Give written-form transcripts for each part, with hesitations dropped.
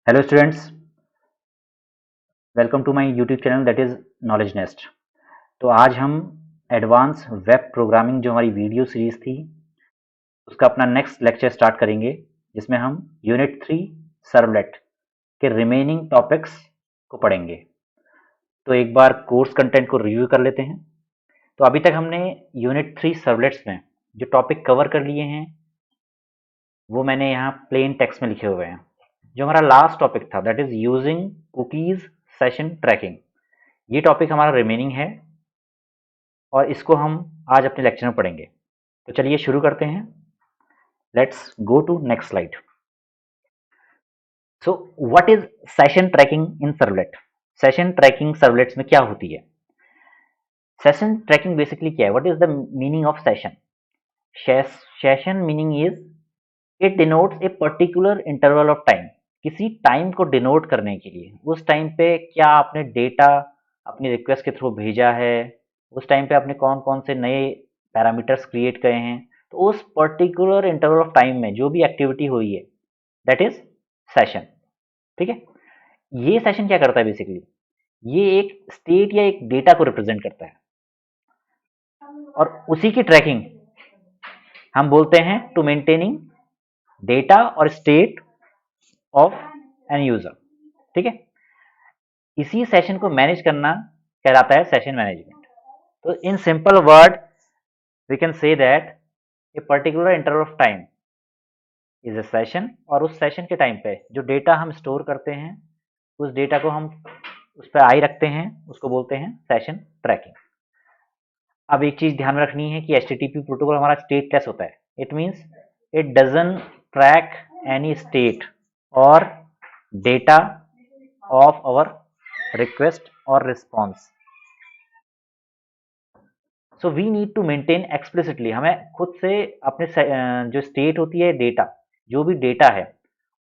Hello students, welcome to my YouTube channel that is Knowledge Nest. तो आज हम advance web programming जो हमारी वीडियो सीरीज़ थी उसका अपना नेक्स्ट लेक्चर स्टार्ट करेंगे, जिसमें हम यूनिट 3 सर्वलेट के रिमेनिंग टॉपिक्स को पढ़ेंगे। तो एक बार कोर्स कंटेंट को रिव्यू कर लेते हैं। तो अभी तक हमने यूनिट 3 सर्वलेट्स में जो टॉपिक कवर कर लिए हैं वो मैंने यहाँ प्लेन टेक्स्ट में लिखे हुए हैं। जो हमारा लास्ट टॉपिक था that is using cookies session trekking, ये टॉपिक हमारा रिमेनिंग है और इसको हम आज अपने लेक्चर में पढ़ेंगे। तो चलिए शुरू करते हैं। Let's go to next slide. So what is session tracking in servlet? Session tracking servlets में क्या होती है? सेशन ट्रैकिंग बेसिकली क्या है? What is the meaning of session? Session meaning is it denotes a particular interval of time. किसी time को denote करने के लिए उस टाइम पे क्या आपने डेटा अपनी रिक्वेस्ट के थ्रू भेजा है, उस टाइम पे आपने कौन कौन से नए पैरामीटर्स क्रिएट करे हैं, तो उस पर्टिकुलर इंटरवल ऑफ टाइम में जो भी एक्टिविटी हुई है दैट इज सेशन। ठीक है, ये सेशन क्या करता है बेसिकली? ये एक स्टेट या एक डेटा को रिप्रेजेंट करता है और उसी की ट्रैकिंग हम बोलते हैं टू मेंटेनिंग डेटा और स्टेट ऑफ एन यूजर। ठीक है, इसी सेशन को मैनेज करना कहलाता है सेशन मैनेजमेंट। तो in simple word we can say that a particular interval of time is a session, और उस सेशन के टाइम पे जो डेटा हम स्टोर करते हैं उस डेटा को हम उस पर आई रखते हैं, उसको बोलते हैं सेशन ट्रैकिंग। अब एक चीज ध्यान में रखनी है कि HTTP प्रोटोकॉल हमारा स्टेटलेस होता है। It means it doesn't track any state और डेटा ऑफ आवर रिक्वेस्ट और response. So we need to maintain explicitly, हमें खुद से अपने जो स्टेट होती है, डेटा जो भी डेटा है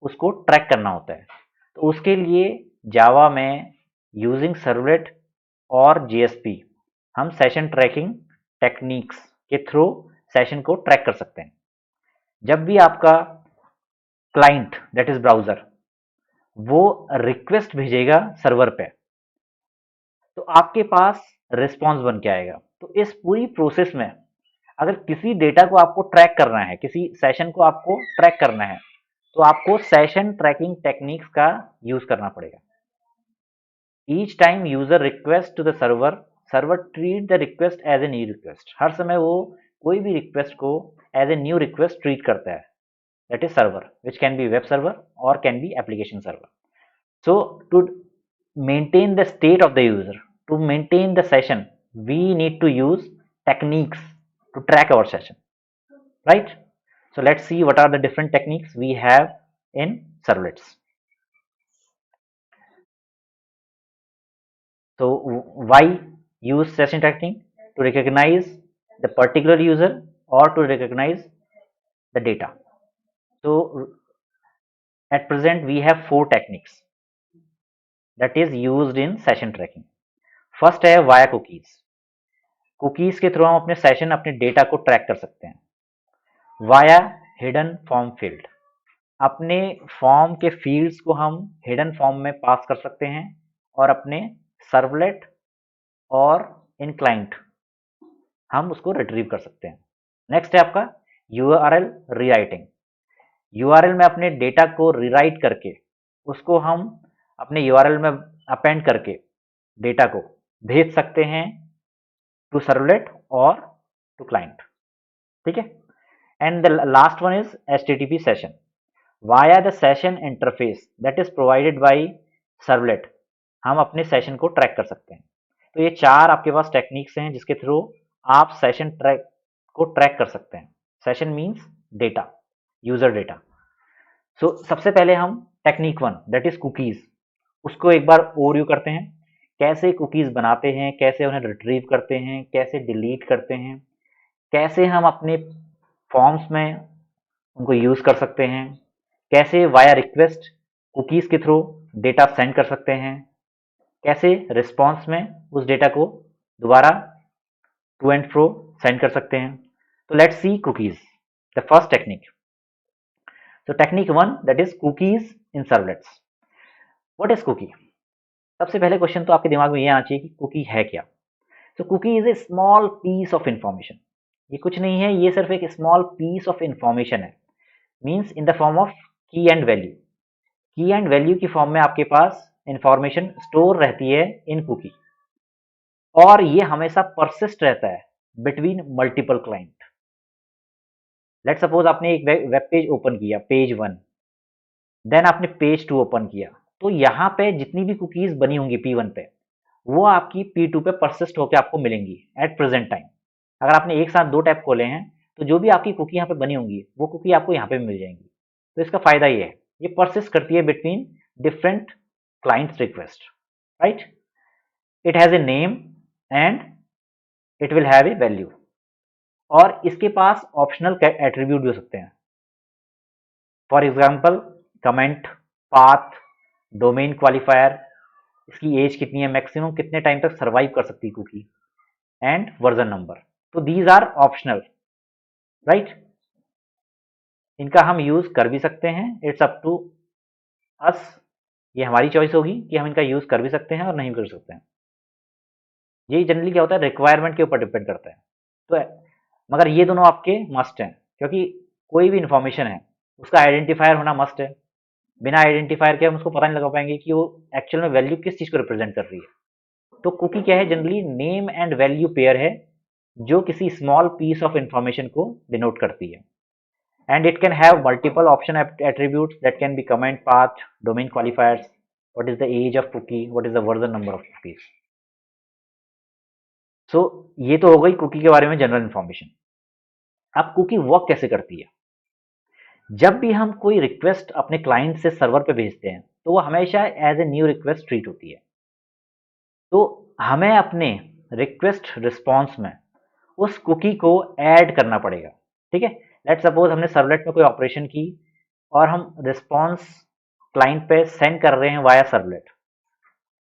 उसको ट्रैक करना होता है। तो उसके लिए जावा में यूजिंग सर्वलेट और JSP हम सेशन ट्रैकिंग टेक्निक्स के थ्रू सेशन को ट्रैक कर सकते हैं। जब भी आपका क्लाइंट दैट इज ब्राउजर वो रिक्वेस्ट भेजेगा सर्वर पे, तो आपके पास रिस्पॉन्स बन के आएगा। तो इस पूरी प्रोसेस में अगर किसी डेटा को आपको ट्रैक करना है, किसी सेशन को आपको ट्रैक करना है, तो आपको सेशन ट्रैकिंग टेक्निक्स का यूज करना पड़ेगा। Each time user request to the server, server treat the request as a new request. हर समय वो कोई भी रिक्वेस्ट को as a new request treat करता है। That is server, which can be web server और can be application server. So to maintain the state of the user, to maintain the session, we need to use techniques to track our session, right? So let's see what are the different techniques we have in servlets. So why use session tracking? To recognize the particular user or to recognize the data. So at present we have 4 techniques that is used in session tracking. First है via cookies. Cookies के through हम अपने session, अपने data को track कर सकते हैं। Via hidden form field, अपने फॉर्म के फील्ड्स को हम हिडन फॉर्म में पास कर सकते हैं और अपने सर्वलेट और इन क्लाइंट हम उसको रिट्रीव कर सकते हैं। नेक्स्ट है आपका URL रीराइटिंग। URL में अपने डेटा को रीराइट करके उसको हम अपने URL में अपेंड करके डेटा को भेज सकते हैं टू सर्वलेट और टू क्लाइंट। ठीक है, and the last one is HTTP session via the session interface that is provided by servlet, हम अपने सेशन को ट्रैक कर सकते हैं। तो ये 4 आपके पास टेक्निक्स हैं जिसके थ्रू आप सेशन ट्रैक को ट्रैक कर सकते हैं। Session means data, user data. So सबसे पहले हम टेक्निक 1 दैट इज कुकीज, उसको एक बार ओवरव्यू करते हैं। कैसे कुकीज बनाते हैं, कैसे उन्हें रिट्रीव करते हैं, कैसे डिलीट करते हैं, कैसे हम अपने फॉर्म्स में उनको यूज कर सकते हैं, कैसे वाया रिक्वेस्ट कुकीज के थ्रू डेटा सेंड कर सकते हैं, कैसे रिस्पॉन्स में उस डेटा को दोबारा टू एंड फ्रो सेंड कर सकते हैं। तो let's see cookies, the first technique. So technique 1 that is cookies in servlets. What is cookie? सबसे पहले क्वेश्चन तो आपके दिमाग में ये आना चाहिए कि कुकी है क्या। तो cookie is a small piece of information. ये कुछ नहीं है, ये सिर्फ एक स्मॉल पीस ऑफ इंफॉर्मेशन है, means in the form of key and value. Key and value की फॉर्म में आपके पास इंफॉर्मेशन स्टोर रहती है इन कुकी, और ये हमेशा परसिस्ट रहता है between multiple client. Let suppose आपने एक वेब पेज ओपन किया, पेज 1, देन आपने पेज 2 ओपन किया, तो यहाँ पे जितनी भी कुकीज बनी होंगी P1 पे, वो आपकी P2 पे परसिस्ट होकर आपको मिलेंगी एट प्रेजेंट टाइम। अगर आपने एक साथ 2 टैब खोले हैं, तो जो भी आपकी कुकी यहाँ पे बनी होंगी, वो कुकी आपको यहाँ पे मिल जाएंगी। तो इसका फायदा ये है, ये परसिस्ट करती है between different clients request, right. It has a name and it will have a value, और इसके पास ऑप्शनल एट्रीब्यूट भी हो सकते हैं। For example comment, path, domain qualifier, इसकी एज कितनी है, मैक्सिमम कितने टाइम तक सर्वाइव कर सकती है कुकी, एंड वर्जन नंबर। तो दीज आर ऑप्शनल, राइट। इनका हम यूज कर भी सकते हैं, इट्स अप टू अस, ये हमारी चॉइस होगी कि हम इनका यूज कर भी सकते हैं और नहीं कर सकते हैं। ये जनरली क्या होता है, रिक्वायरमेंट के ऊपर डिपेंड करता है। तो मगर ये दोनों आपके मस्ट हैं, क्योंकि कोई भी इंफॉर्मेशन है उसका आइडेंटिफायर होना मस्ट है। बिना आइडेंटिफायर के हम उसको पता नहीं लगा पाएंगे कि वो एक्चुअल में वैल्यू किस चीज को रिप्रेजेंट कर रही है। तो कुकी क्या है, generally name and value pair है, जो किसी स्मॉल पीस ऑफ इंफॉर्मेशन को डिनोट करती है। And it can have multiple option attributes that can be comment, path, domain qualifiers, what is the age of cookie, what is the version number of cookies. So ये तो हो गई cookie के बारे में जनरल इंफॉर्मेशन। अब cookie work कैसे करती है? जब भी हम कोई रिक्वेस्ट अपने क्लाइंट से सर्वर पे भेजते हैं, तो वो हमेशा as a new request treat होती है। तो हमें अपने रिक्वेस्ट रिस्पॉन्स में उस कुकी को ऐड करना पड़ेगा, ठीक है। लेट सपोज हमने सर्वलेट में कोई ऑपरेशन की और हम रिस्पॉन्स क्लाइंट पे सेंड कर रहे हैं वाया सर्वलेट,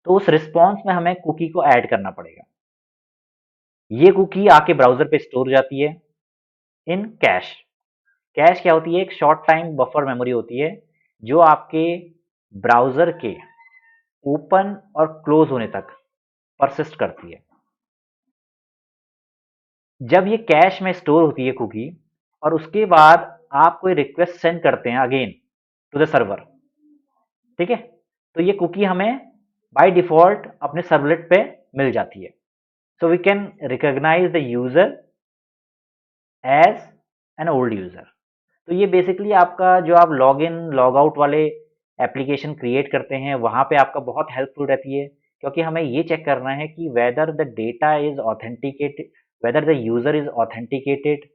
तो उस रिस्पॉन्स में हमें कुकी को ऐड करना पड़ेगा। ये कुकी आके ब्राउजर पे स्टोर हो जाती है इन कैश। कैश क्या होती है, एक शॉर्ट टाइम बफर मेमोरी होती है, जो आपके ब्राउजर के ओपन और क्लोज होने तक परसिस्ट करती है। जब ये कैश में स्टोर होती है कुकी, और उसके बाद आप कोई रिक्वेस्ट सेंड करते हैं अगेन टू द सर्वर, ठीक है, तो ये कुकी हमें बाय डिफॉल्ट अपने सर्वलेट पे मिल जाती है। So we can recognise the user as an old user. तो ये बेसिकली आपका जो आप लॉग इन लॉग आउट वाले एप्लीकेशन क्रिएट करते हैं, वहां पे आपका बहुत हेल्पफुल रहती है, क्योंकि हमें ये चेक करना है कि whether the data is authenticated, weather the user is authenticated,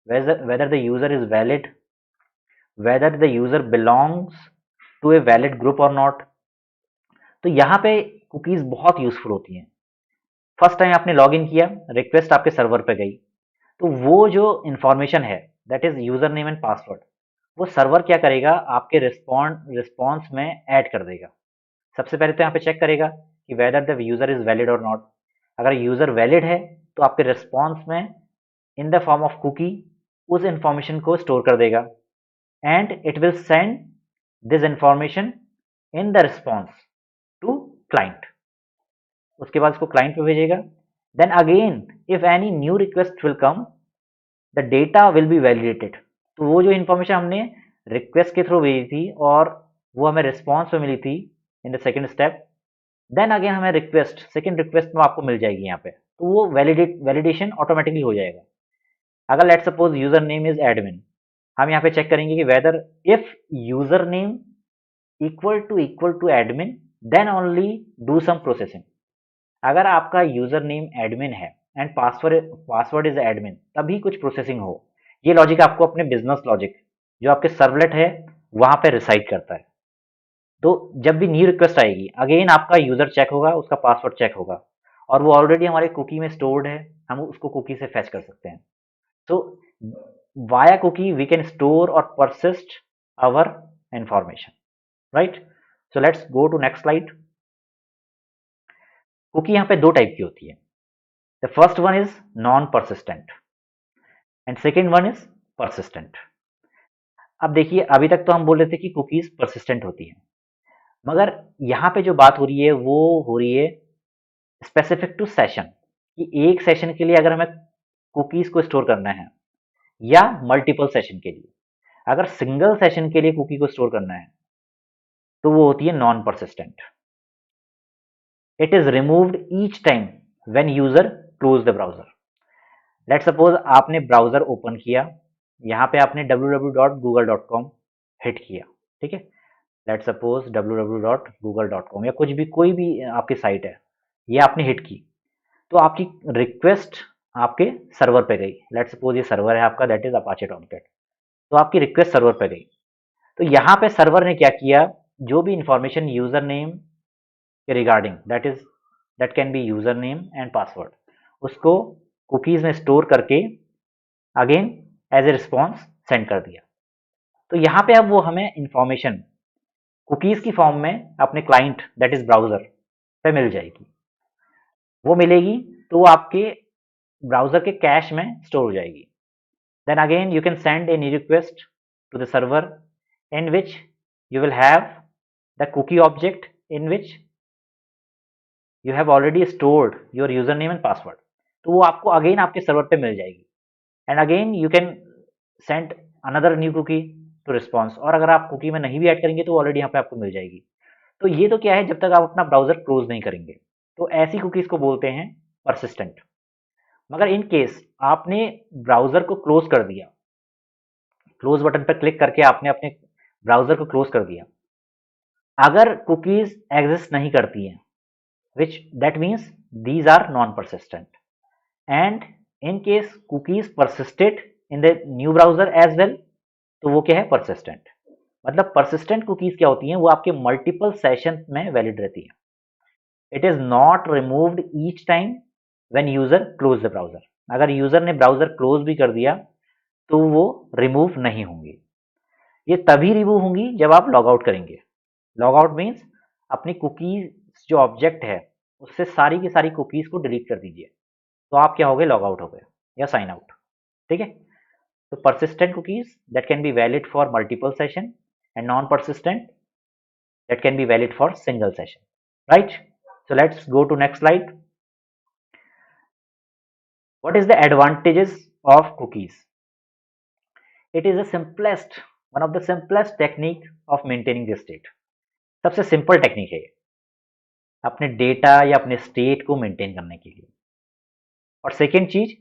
whether the user is valid, whether the user belongs to a valid group or not। तो यहाँ पे कुकीज बहुत यूजफुल होती हैं। फर्स्ट टाइम आपने लॉग इन किया, request आपके server पे गई, तो वो जो इंफॉर्मेशन है that is user name and password, वो सर्वर क्या करेगा, आपके रिस्पॉन्स में ऐड कर देगा। सबसे पहले तो यहाँ पे चेक करेगा कि whether the user is valid और नॉट। अगर यूजर वैलिड है, तो आपके रिस्पॉन्स में in the form of cookie उस इंफॉर्मेशन को स्टोर कर देगा, and it will send this information in the response to client. उसके बाद उसको क्लाइंट पे भेजेगा। Then again if any new request will come, the data will be validated. तो वो जो इंफॉर्मेशन हमने रिक्वेस्ट के थ्रू भेजी थी और वो हमें रिस्पॉन्स में मिली थी in the second step, then again हमें रिक्वेस्ट सेकेंड रिक्वेस्ट में आपको मिल जाएगी यहाँ पे, तो वो वैलिडेशन ऑटोमेटिकली हो जाएगा। अगर let suppose user name is admin, हम यहाँ पे चेक करेंगे कि whether if user name equal to admin, then only do some processing. अगर आपका यूजर नेम एडमिन है एंड पासवर्ड इज एडमिन, तभी कुछ प्रोसेसिंग हो। ये लॉजिक आपको अपने बिजनेस लॉजिक जो आपके सर्वलेट है वहां पे रिसाइड करता है। तो जब भी न्यू रिक्वेस्ट आएगी, अगेन आपका यूजर चेक होगा, उसका पासवर्ड चेक होगा, और वो ऑलरेडी हमारे कुकी में स्टोर्ड है, हम उसको कुकी से फेच कर सकते हैं। So via cookie we can store or persist our information, right? So let's go to next slide. Cookie यहाँ पे दो टाइप की होती है। The first one is non persistent and second one is persistent। अब देखिए, अभी तक तो हम बोल रहे थे कि कुकीज persistent होती हैं, मगर यहाँ पे जो बात हो रही है वो हो रही है स्पेसिफिक टू सेशन, कि एक सेशन के लिए अगर हमें कुकीज को स्टोर करना है या मल्टीपल सेशन के लिए। अगर सिंगल सेशन के लिए कुकी को स्टोर करना है तो वो होती है non persistent. It is removed each time when user close the browser. Let suppose आपने ब्राउजर ओपन किया, यहाँ पे आपने www.google.com हिट किया, ठीक है। लेट सपोज www.google.com या कुछ भी, कोई भी आपकी साइट है, ये आपने हिट की, तो आपकी रिक्वेस्ट आपके सर्वर पे गई। लेट सपोज ये सर्वर है आपका, दैट इज अपाचे टॉमकेट, तो आपकी रिक्वेस्ट सर्वर पे गई। तो यहाँ पे सर्वर ने क्या किया, जो भी इंफॉर्मेशन यूजर नेम के regarding, that can be user name and password, उसको कुकीज में स्टोर करके again as a response send कर दिया। तो यहाँ पे अब वो हमें इंफॉर्मेशन कुकीज की फॉर्म में अपने क्लाइंट दैट इज ब्राउजर पे मिल जाएगी। वो मिलेगी तो वो आपके ब्राउजर के कैश में स्टोर हो जाएगी। Then again you can send a new request to the server in which you will have the cookie object in which you have already stored your username and password, तो वो आपको again आपके server पे मिल जाएगी। And again you can send another new cookie to response, और अगर आप कुकी में नहीं भी ऐड करेंगे तो ऑलरेडी यहाँ पे आपको मिल जाएगी। तो ये तो क्या है, जब तक आप अपना ब्राउजर क्लोज नहीं करेंगे, तो ऐसी कुकीज को बोलते हैं परसिस्टेंट। मगर इन केस आपने ब्राउजर को क्लोज कर दिया, क्लोज बटन पर क्लिक करके आपने अपने ब्राउजर को क्लोज कर दिया, अगर कुकीज एग्जिस्ट नहीं करती हैं, which that means these are non-persistent, and in case cookies persisted in the new browser as well, तो वो क्या है, persistent। मतलब persistent cookies क्या होती हैं, वो आपके multiple session में valid रहती है। it is not removed each time when user close the browser। अगर यूजर ने ब्राउजर क्लोज भी कर दिया तो वो रिमूव नहीं होंगी। ये तभी रिमूव होंगी जब आप लॉग आउट करेंगे। लॉग आउट मीन्स अपनी कुकीज जो ऑब्जेक्ट है उससे सारी की सारी कुकीज को डिलीट कर दीजिए, तो आप क्या हो गए, लॉग आउट हो गए या साइन आउट, ठीक है। तो persistent cookies that can be valid for multiple session and non-persistent that can be valid for single session, right? So let's go to next slide. What is the advantages of cookies? It is the simplest, one of the simplest technique of maintaining the state। सबसे simple technique है ये अपने data या अपने state को maintain करने के लिए। और सेकेंड चीज,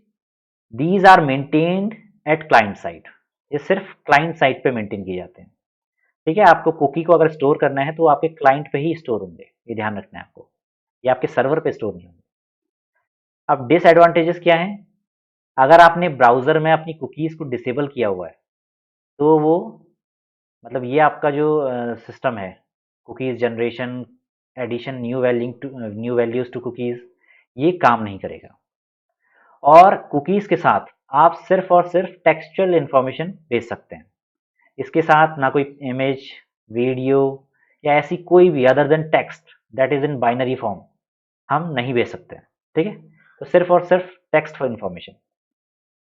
these are maintained at client side, ये सिर्फ क्लाइंट साइड पे मेंटेन किए जाते हैं, ठीक है। आपको कुकी को अगर स्टोर करना है तो आपके क्लाइंट पे ही स्टोर होंगे, ये ध्यान रखना है आपको, ये आपके सर्वर पे स्टोर नहीं होंगे। अब डिसएडवांटेजेस क्या है, अगर आपने ब्राउजर में अपनी कुकीज को डिसेबल किया हुआ है तो वो, मतलब ये आपका जो सिस्टम है, cookies generation, addition, new values to cookies, ये काम नहीं करेगा। और कुकीज के साथ आप सिर्फ और सिर्फ टेक्सचुअल इंफॉर्मेशन भेज सकते हैं, इसके साथ ना कोई इमेज, वीडियो या ऐसी कोई भी other than text that is in binary form हम नहीं भेज सकते हैं, ठीक है। तो सिर्फ और सिर्फ text for information,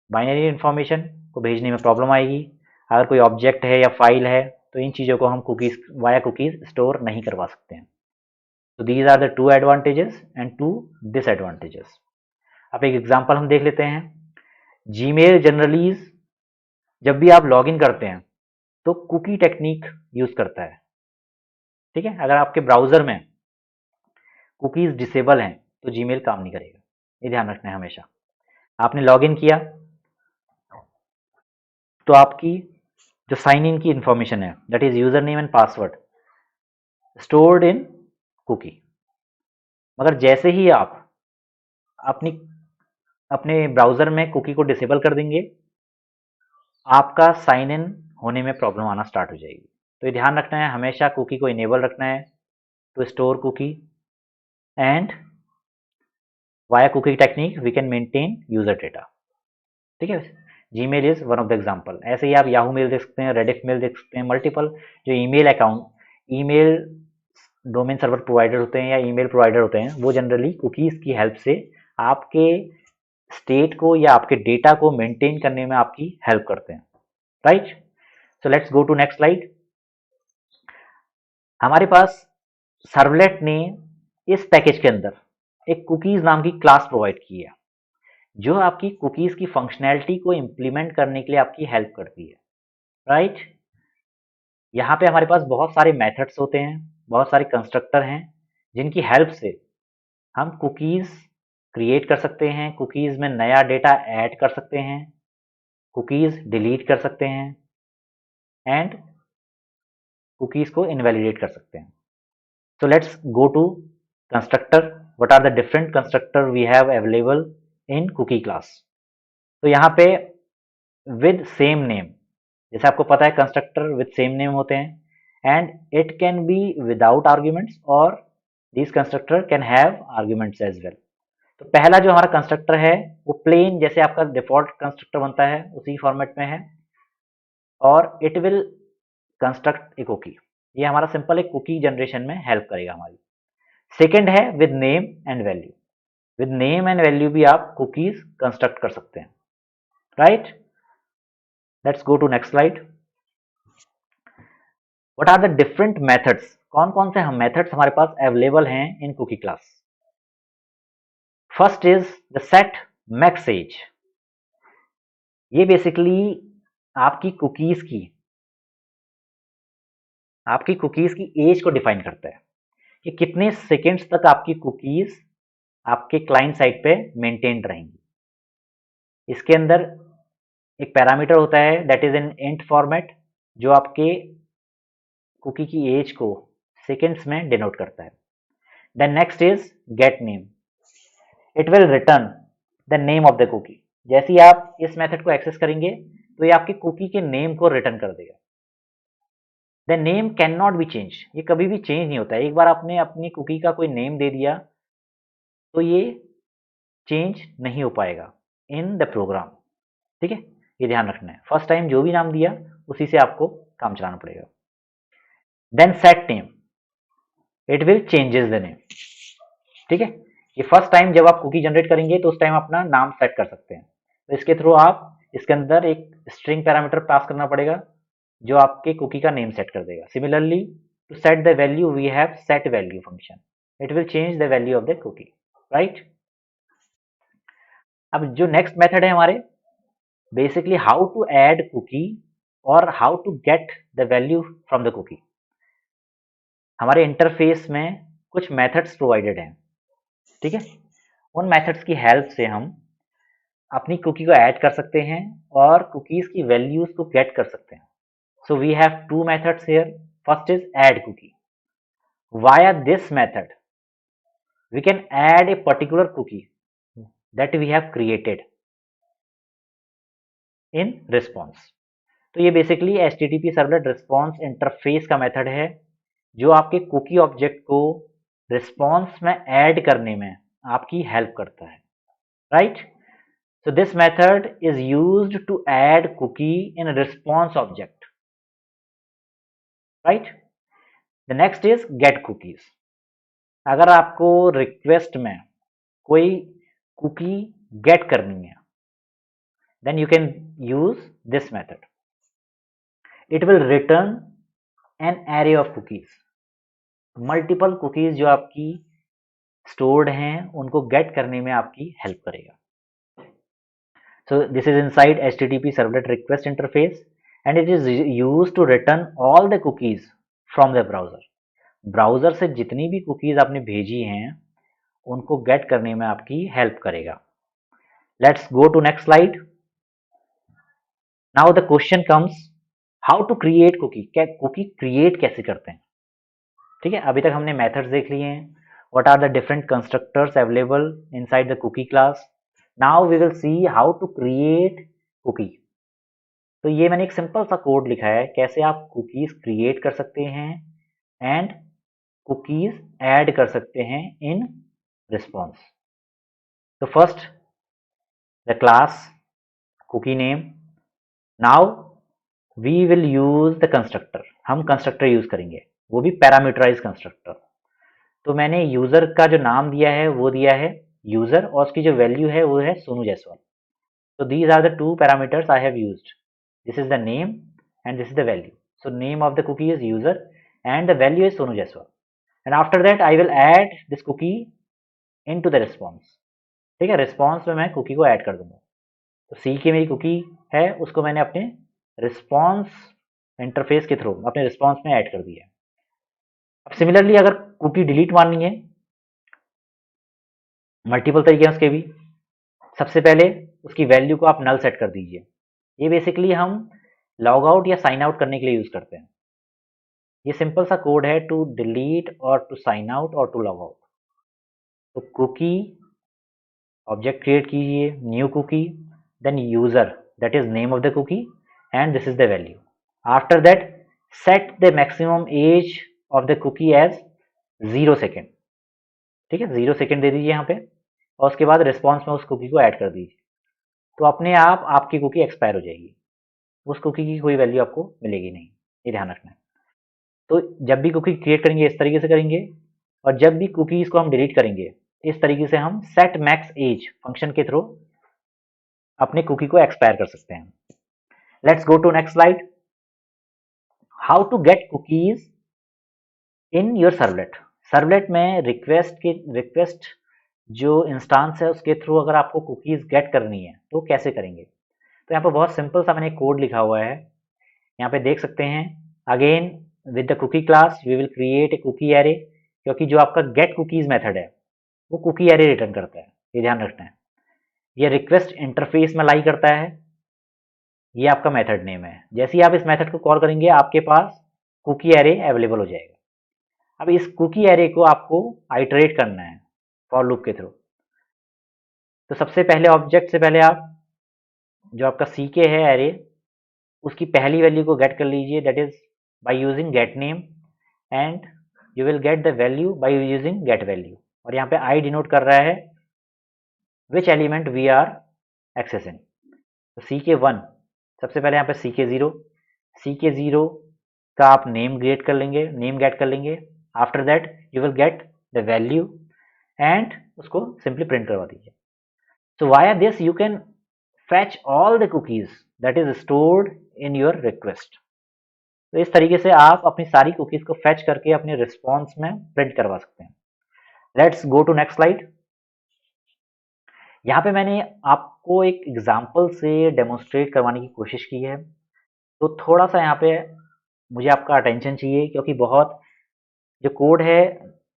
binary information को भेजने में प्रॉब्लम आएगी। अगर कोई ऑब्जेक्ट है या फाइल है तो इन चीज़ों को हम कुकीज वाया कुकीज स्टोर नहीं करवा सकते हैं। तो these are the two advantages and two disadvantages. अब एक एग्जांपल हम देख लेते हैं। जीमेल जनरली जब भी आप लॉगिन करते हैं तो कुकी टेक्निक यूज करता है, ठीक है। अगर आपके ब्राउजर में कुकीज डिसेबल हैं तो जीमेल काम नहीं करेगा, ये ध्यान रखना है हमेशा। आपने लॉगिन किया तो आपकी जो साइन इन की इंफॉर्मेशन है that is user name and password stored in cookie, मगर जैसे ही आप अपनी अपने ब्राउजर में कुकी को डिसेबल कर देंगे, आपका साइन इन होने में प्रॉब्लम आना स्टार्ट हो जाएगी। तो ये ध्यान रखना है, हमेशा कुकी को इनेबल रखना है to store cookie, and via cookie technique we can maintain user data, ठीक है। Gmail is one of the example. ऐसे ही आप याहू मेल देख सकते हैं, रेडिफ मेल देख सकते हैं, मल्टीपल जो email account, email domain server provider होते हैं या ईमेल प्रोवाइडर होते हैं, वो जनरली कुकीज की हेल्प से आपके स्टेट को या आपके डेटा को मेंटेन करने में आपकी हेल्प करते हैं, right. So let's go to next slide. हमारे पास सर्वलेट ने इस पैकेज के अंदर एक कुकीज नाम की क्लास प्रोवाइड की है जो आपकी कुकीज की फंक्शनैलिटी को इम्प्लीमेंट करने के लिए आपकी हेल्प करती है, राइट। यहाँ पे हमारे पास बहुत सारे मेथड्स होते हैं, बहुत सारे कंस्ट्रक्टर हैं जिनकी हेल्प से हम कुकीज क्रिएट कर सकते हैं, कुकीज में नया डेटा ऐड कर सकते हैं, कुकीज डिलीट कर सकते हैं एंड कुकीज को इनवैलिडेट कर सकते हैं। So let's go to constructor. What are the different constructor we have available in cookie class? तो यहाँ पे with same name, जैसे आपको पता है कंस्ट्रक्टर with same name होते हैं and it can be without arguments or these constructor can have arguments as well. तो पहला जो हमारा कंस्ट्रक्टर है वो प्लेन जैसे आपका डिफॉल्ट कंस्ट्रक्टर बनता है उसी फॉर्मेट में है और it will construct a cookie. ये हमारा सिंपल एक कुकी जनरेशन में हेल्प करेगा हमारी। सेकेंड है with name and value. With name and value भी आप कुकीज कंस्ट्रक्ट कर सकते हैं, right. Let's go to next slide. What are the different methods, कौन कौन से हम मेथड्स हमारे पास अवेलेबल हैं in cookie class. First is the set max age. ये बेसिकली आपकी कुकीज की एज को डिफाइन करता है कि कितने सेकेंड्स तक आपकी कुकीज आपके क्लाइंट साइड पे मेंटेन रहेंगी। इसके अंदर एक पैरामीटर होता है that is in int format जो आपके कुकी की एज को सेकेंड्स में डिनोट करता है। Then next is get name. It will return the name of the cookie. जैसे ही आप इस मेथड को एक्सेस करेंगे तो ये आपकी कुकी के नेम को रिटर्न कर देगा। The name can not be change, ये कभी भी चेंज नहीं होता है। एक बार आपने अपनी कुकी का कोई नेम दे दिया तो ये चेंज नहीं हो पाएगा इन द प्रोग्राम, ठीक है, ये ध्यान रखना है। फर्स्ट टाइम जो भी नाम दिया उसी से आपको काम चलाना पड़ेगा। Then set name, it will changes the name, ठीक है। ये फर्स्ट टाइम जब आप कुकी जनरेट करेंगे तो उस टाइम अपना नाम सेट कर सकते हैं। तो इसके थ्रू आप इसके अंदर एक स्ट्रिंग पैरामीटर पास करना पड़ेगा जो आपके कुकी का नेम सेट कर देगा। Similarly to set the value we have set value function, it will change the value of the cookie, right. अब जो नेक्स्ट मेथड है हमारे, basically how to add cookie और how to get the value from the cookie. हमारे interface में कुछ methods provided हैं, ठीक है। उन मेथड्स की हेल्प से हम अपनी कुकी को ऐड कर सकते हैं और कुकीज की वैल्यूज को गेट कर सकते हैं। So we have two methods here. First is add cookie. Via this method we can add a particular cookie that we have created in response। तो ये basically HTTP servlet response interface का method है जो आपके cookie object को response में add करने में आपकी हेल्प करता है, right. So this method is used to add cookie in response object, right. The next is get cookies. अगर आपको रिक्वेस्ट में कोई कुकी गेट करनी है then you can use this method। it will return an array of cookies। Multiple cookies जो आपकी stored हैं उनको गेट करने में आपकी हेल्प करेगा। so this is inside HTTP servlet request interface and it is used to return all the cookies from the browser। Browser से जितनी भी कुकीज आपने भेजी हैं उनको गेट करने में आपकी हेल्प करेगा। Let's go to next slide. Now the question comes how to create cookie. क्या कुकी क्रिएट कैसे करते हैं, ठीक है। अभी तक हमने मेथड्स देख लिए हैं। What are the different constructors available inside the cookie class. Now we will see how to create cookie. तो ये मैंने एक सिंपल सा कोड लिखा है कैसे आप कुकीज क्रिएट कर सकते हैं एंड कुकीज ऐड कर सकते हैं इन रिस्पॉन्स। तो first the class cookie name. Now we will use the constructor. हम कंस्ट्रक्टर यूज करेंगे, वो भी पैरामीटराइज कंस्ट्रक्टर। तो मैंने यूजर का जो नाम दिया है वो दिया है यूजर और उसकी जो वैल्यू है वो है सोनू जायसवाल। तो these are the two parameters I have used. This is the name and this is the value। So name of the cookie is user and the value is Sonu Jaiswal and after that I will add this cookie into the response. ठीक है, response में मैं cookie को add कर दूंगा। तो सी की मेरी कुकी है, उसको मैंने अपने रिस्पॉन्स इंटरफेस के थ्रू अपने रिस्पॉन्स में ऐड कर दिया। अब सिमिलरली अगर कुकी डिलीट मारनी है, मल्टीपल तरीके हैं उसके भी। सबसे पहले उसकी वैल्यू को आप नल सेट कर दीजिए। ये बेसिकली हम लॉग आउट या साइन आउट करने के लिए यूज करते हैं। ये सिंपल सा कोड है टू डिलीट और टू साइन आउट और टू लॉग आउट। तो कुकी ऑब्जेक्ट क्रिएट कीजिए, new cookie, then user, that is name of the cookie and this is the value. After that set the maximum age of the cookie as 0 second. ठीक है, 0 second दे दीजिए यहाँ पे, और उसके बाद रिस्पॉन्स में उस कुकी को ऐड कर दीजिए। तो अपने आप आपकी कुकी एक्सपायर हो जाएगी, उस कुकी की कोई वैल्यू आपको मिलेगी नहीं, ये ध्यान रखना है। तो जब भी कुकी क्रिएट करेंगे इस तरीके से करेंगे, और जब भी कुकीज को हम डिलीट करेंगे इस तरीके से हम सेट मैक्स एज फंक्शन के थ्रू अपने कुकी को एक्सपायर कर सकते हैं। Let's go to next slide. How to get cookies in your servlet. Servlet में रिक्वेस्ट जो इंस्टांस है उसके थ्रू अगर आपको कुकीज गेट करनी है तो कैसे करेंगे। तो यहाँ पर बहुत सिंपल सा मैंने कोड लिखा हुआ है, यहाँ पे देख सकते हैं। Again with the cookie class we will create a cookie array, क्योंकि जो आपका गेट कुकीज मेथड है वो कुकी एरे रिटर्न करता है, ये ध्यान रखना है। ये रिक्वेस्ट इंटरफेस में लाई करता है, ये आपका मेथड नेम है। जैसे ही आप इस मेथड को कॉल करेंगे आपके पास कुकी एरे अवेलेबल हो जाएगा। अब इस कुकी एरे को आपको आइटरेट करना है फॉर लूप के थ्रू। तो सबसे पहले ऑब्जेक्ट से पहले आप जो आपका सीके है एरे, उसकी पहली वैल्यू को गेट कर लीजिए, that is by using get name, and you will get the value by using get value. और यहाँ पे आई डिनोट कर रहा है which element we are accessing. तो सी के 1, सबसे पहले यहाँ पे सी के 0, सी के 0 का आप नेम गेट कर लेंगे, नेम गेट कर लेंगे। After that you will get the value and उसको सिंपली प्रिंट करवा दीजिए। So via this you can fetch all the cookies that is stored in your request। तो इस तरीके से आप अपनी सारी कुकीज को फैच करके अपने रिस्पॉन्स में प्रिंट करवा सकते हैं। Let's go to next slide. यहाँ पे मैंने आपको एक एग्जाम्पल से डेमोन्स्ट्रेट करवाने की कोशिश की है, तो थोड़ा सा यहाँ पे मुझे आपका अटेंशन चाहिए, क्योंकि बहुत जो कोड है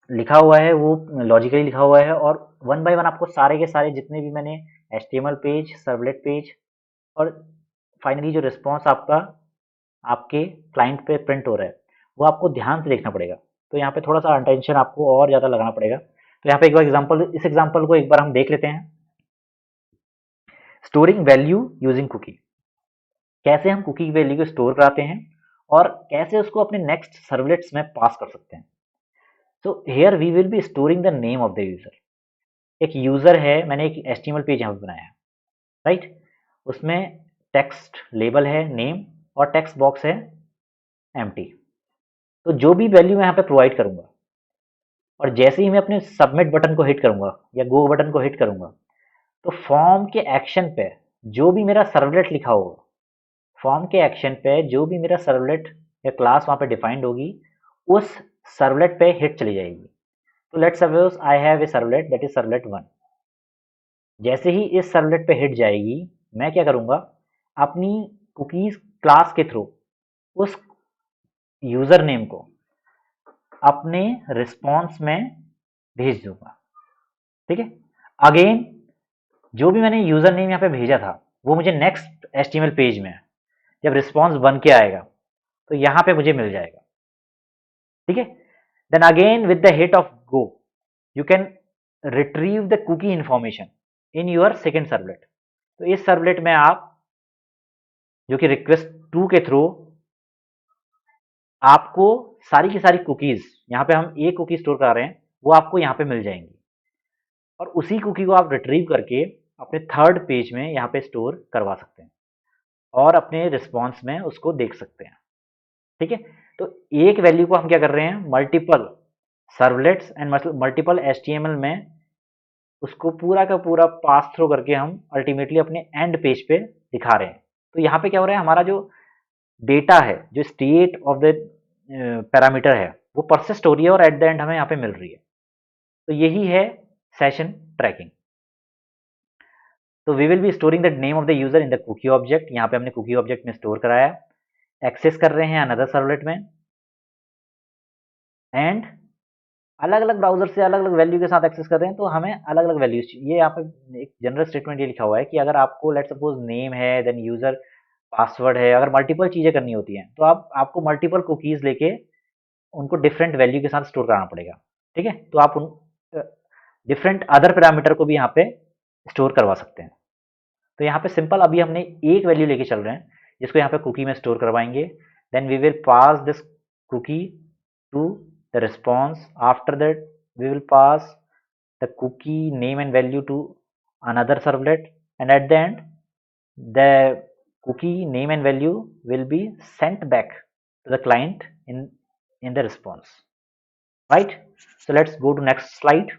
लिखा हुआ है वो लॉजिकली लिखा हुआ है, और वन बाय वन आपको सारे के सारे जितने भी मैंने HTML पेज, सर्वलेट पेज और फाइनली जो रिस्पॉन्स आपका आपके क्लाइंट पे प्रिंट हो रहा है वो आपको ध्यान से देखना पड़ेगा। तो यहाँ पे थोड़ा सा अटेंशन आपको और ज़्यादा लगाना पड़ेगा। तो यहाँ पे एक बार इस एग्जांपल को एक बार हम देख लेते हैं। स्टोरिंग वैल्यू यूजिंग कुकी, कैसे हम कुकी की वैल्यू को स्टोर कराते हैं और कैसे उसको अपने नेक्स्ट सर्वलेट्स में पास कर सकते हैं। So here we will be storing the name of the user. एक यूजर है, मैंने एक HTML पेज यहाँ पे बनाया है, राइट। उसमें टेक्स्ट लेबल है नेम और टेक्स्ट बॉक्स है एम्प्टी। तो जो भी वैल्यू मैं यहाँ पे प्रोवाइड करूंगा और जैसे ही मैं अपने सबमिट बटन को हिट करूंगा या गो बटन को हिट करूंगा, तो फॉर्म के एक्शन पे जो भी मेरा सर्वलेट लिखा होगा, फॉर्म के एक्शन पे जो भी मेरा सर्वलेट या क्लास वहाँ पे डिफाइंड होगी, उस सर्वलेट पे हिट चली जाएगी। तो let's suppose I have a servlet that is servlet 1। जैसे ही इस सर्वलेट पे हिट जाएगी, मैं क्या करूंगा, अपनी कुकीज क्लास के थ्रू उस यूजर नेम को अपने रिस्पॉन्स में भेज दूंगा। ठीक है, अगेन जो भी मैंने यूजर नेम यहाँ पे भेजा था वो मुझे नेक्स्ट HTML पेज में जब रिस्पॉन्स बन के आएगा तो यहाँ पे मुझे मिल जाएगा। ठीक है, then again with the hit of go you can retrieve the cookie information in your second servlet. तो इस सर्वलेट में आप जो कि रिक्वेस्ट 2 के थ्रू आपको सारी की सारी कुकीज, यहाँ पे हम एक कुकी स्टोर कर रहे हैं, वो आपको यहाँ पे मिल जाएंगी और उसी कुकी को आप रिट्रीव करके अपने थर्ड पेज में यहाँ पे स्टोर करवा सकते हैं और अपने रिस्पॉन्स में उसको देख सकते हैं। ठीक है, तो एक वैल्यू को हम क्या कर रहे हैं, multiple servlets and multiple HTML में उसको पूरा का पूरा पास थ्रू करके हम अल्टीमेटली अपने एंड पेज पे दिखा रहे हैं। तो यहाँ पे क्या हो रहा है, हमारा जो डेटा है, जो स्टेट ऑफ द पैरामीटर है, वो परसिस्ट हो रही है और एट द एंड हमें यहाँ पे मिल रही है। तो यही है सेशन ट्रैकिंग। तो we will be storing the name of the user in the cookie object. यहाँ पे हमने कुकी ऑब्जेक्ट में स्टोर कराया, एक्सेस कर रहे हैं अनदर सर्वलेट में, एंड अलग अलग ब्राउजर से अलग अलग वैल्यू के साथ एक्सेस कर रहे हैं, तो हमें अलग अलग वैल्यूज, ये यहाँ पे एक जनरल स्टेटमेंट ये लिखा हुआ है कि अगर आपको लेट सपोज नेम है, देन यूजर पासवर्ड है, अगर मल्टीपल चीजें करनी होती हैं तो आपको मल्टीपल कुकीज लेके उनको डिफरेंट वैल्यू के साथ स्टोर कराना पड़ेगा। ठीक है, तो आप उन डिफरेंट अदर पैरामीटर को भी यहाँ पे स्टोर करवा सकते हैं। तो यहाँ पे सिंपल अभी हमने एक वैल्यू लेके चल रहे हैं जिसको यहाँ पे कुकी में स्टोर करवाएंगे, then we will pass this cookie to the response, after that we will pass the cookie name and value to another servlet, and at the end the cookie name and value will be sent back to the client in the response, right? So let's go to next slide.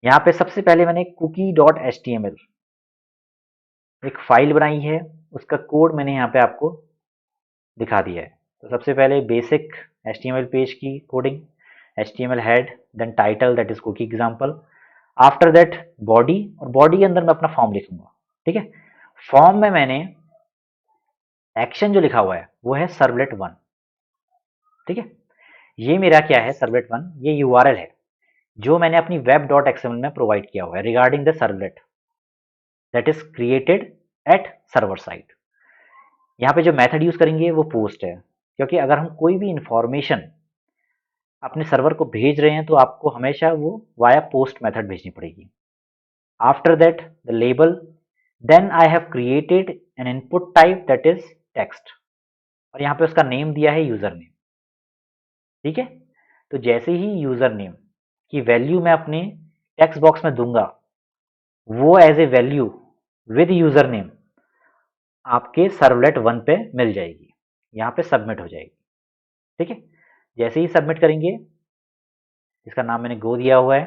यहाँ पे सबसे पहले मैंने cookie.html एक file बनाई है, उसका code मैंने यहाँ पे आपको दिखा दिया है। तो सबसे पहले बेसिक HTML पेज की coding, HTML head, then title that is cookie example, after that body, और बॉडी के अंदर मैं अपना फॉर्म लिखूंगा। ठीक है, फॉर्म में मैंने एक्शन जो लिखा हुआ है वो है सर्वलेट 1। ठीक है, ये मेरा क्या है, सर्वलेट 1, ये यूआरएल है जो मैंने अपनी web.xml में प्रोवाइड किया हुआ है regarding the servlet that is created at server side. यहाँ पे जो मेथड यूज करेंगे वो पोस्ट है, क्योंकि अगर हम कोई भी इंफॉर्मेशन अपने सर्वर को भेज रहे हैं तो आपको हमेशा वो वाया पोस्ट मेथड भेजनी पड़ेगी। After that the label, then I have created an input type that is text, और यहाँ पे उसका नेम दिया है यूजर नेम। ठीक है, तो जैसे ही यूजर नेम की वैल्यू मैं अपने टेक्स्ट बॉक्स में दूंगा, वो as a value with user name आपके सर्वलेट 1 पे मिल जाएगी, यहाँ पे सबमिट हो जाएगी। ठीक है, जैसे ही सबमिट करेंगे, इसका नाम मैंने गो दिया हुआ है,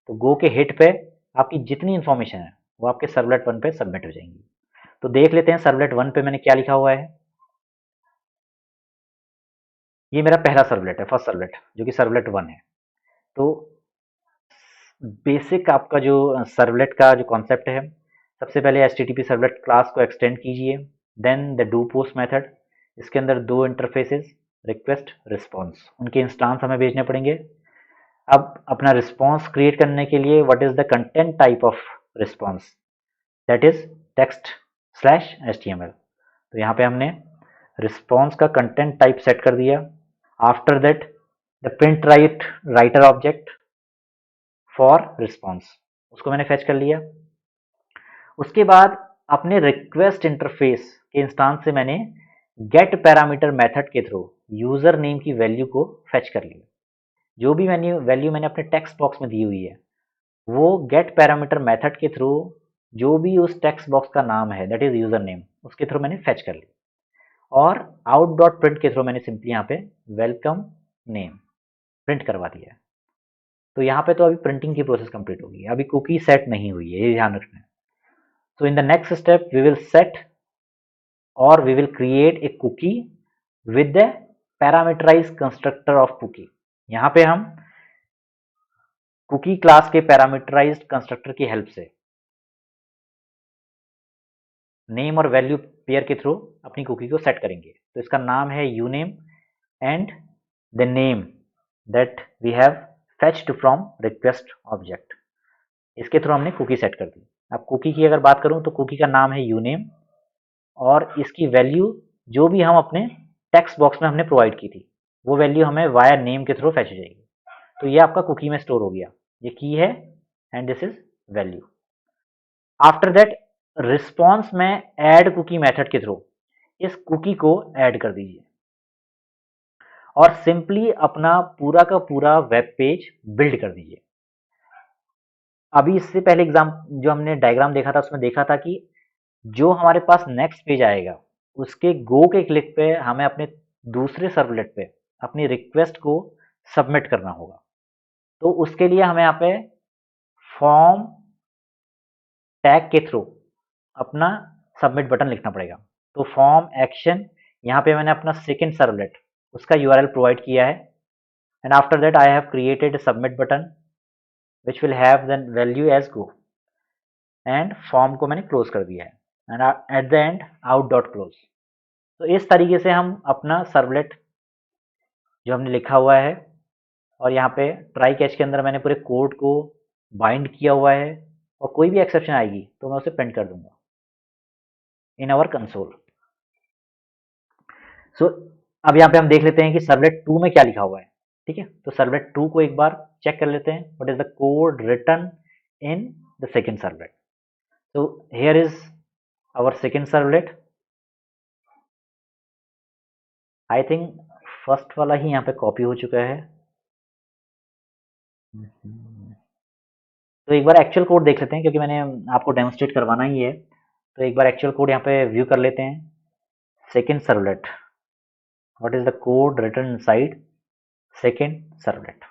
तो गो के हिट पे आपकी जितनी इंफॉर्मेशन है वो आपके सर्वलेट 1 पे सबमिट हो जाएंगी। तो देख लेते हैं सर्वलेट 1 पे मैंने क्या लिखा हुआ है। ये मेरा पहला सर्वलेट है, फर्स्ट सर्वलेट जो कि सर्वलेट 1 है। तो बेसिक आपका जो सर्वलेट का जो कॉन्सेप्ट है, सबसे पहले HTTP सर्वलेट क्लास को एक्सटेंड कीजिए, then the do post method, इसके अंदर दो इंटरफेसेस, रिक्वेस्ट रिस्पॉन्स, उनके इंस्टांस हमें भेजने पड़ेंगे। अब अपना रिस्पॉन्स क्रिएट करने के लिए what is the content type of response, that is text slash HTML। तो यहाँ पे हमने रिस्पॉन्स का कंटेंट टाइप सेट कर दिया। After that the print writer object for response, उसको मैंने फेच कर लिया। उसके बाद अपने रिक्वेस्ट इंटरफेस के इंस्टांस से मैंने गेट पैरामीटर मेथड के थ्रू यूजर नेम की वैल्यू को फेच कर लिया। जो भी वैल्यू मैंने अपने टेक्स्ट बॉक्स में दी हुई है वो गेट पैरामीटर मेथड के थ्रू जो भी उस टेक्स्ट बॉक्स का नाम है दैट इज यूजर नेम, उसके थ्रू मैंने फेच कर लिया, और आउट डॉट प्रिंट के थ्रू मैंने सिंपली यहाँ पे वेलकम नेम प्रिंट करवा दिया है। तो यहाँ पे तो अभी प्रिंटिंग की प्रोसेस कंप्लीट होगी, अभी कुकी सेट नहीं हुई है, ये ध्यान रखना है। So in the next step we will set or we will create a cookie with the parameterized constructor of cookie। यहाँ पे हम कुकी क्लास के पैरामीटराइज्ड कंस्ट्रक्टर की हेल्प से नेम और वैल्यू पेयर के थ्रू अपनी कुकी को सेट करेंगे। तो इसका नाम है uname and the name that we have fetched from request object, इसके थ्रू हमने कुकी सेट कर दी। अब कुकी की अगर बात करूं तो कुकी का नाम है यूनेम, और इसकी वैल्यू जो भी हम अपने टेक्स्ट बॉक्स में हमने प्रोवाइड की थी वो वैल्यू हमें वाया नेम के थ्रू फेच हो जाएगी। तो ये आपका कुकी में स्टोर हो गया, ये की है and this is value. After that response में ऐड कुकी मेथड के थ्रू इस कुकी को ऐड कर दीजिए और सिंपली अपना पूरा का पूरा वेब पेज बिल्ड कर दीजिए। अभी इससे पहले एग्जाम जो हमने डायग्राम देखा था उसमें देखा था कि जो हमारे पास नेक्स्ट पेज आएगा उसके गो के क्लिक पे हमें अपने दूसरे सर्वलेट पे अपनी रिक्वेस्ट को सबमिट करना होगा। तो उसके लिए हमें यहाँ पे फॉर्म टैग के थ्रू अपना सबमिट बटन लिखना पड़ेगा। तो फॉर्म एक्शन, यहाँ पे मैंने अपना सेकेंड सर्वलेट उसका URL प्रोवाइड किया है, and after that I have created submit button which will have the value as go, and form को मैंने क्लोज कर दिया है, and at the end out dot close. तो इस तरीके से हम अपना सर्वलेट जो हमने लिखा हुआ है, और यहाँ पे ट्राई कैच के अंदर मैंने पूरे कोड को बाइंड किया हुआ है, और कोई भी एक्सेप्शन आएगी तो मैं उसे प्रिंट कर दूंगा इन आवर कंसोल। सो अब यहाँ पे हम देख लेते हैं कि सर्वलेट 2 में क्या लिखा हुआ है। ठीक है, तो सर्वलेट 2 को एक बार चेक कर लेते हैं, what is the code written in the second servlet. so here is our second servlet. I think first वाला ही यहाँ पे कॉपी हो चुका है। तो एक बार एक्चुअल कोड देख लेते हैं, क्योंकि मैंने आपको डेमोस्ट्रेट करवाना ही है, तो एक बार एक्चुअल कोड यहाँ पे व्यू कर लेते हैं। Second servlet, what is the code written inside second servlet.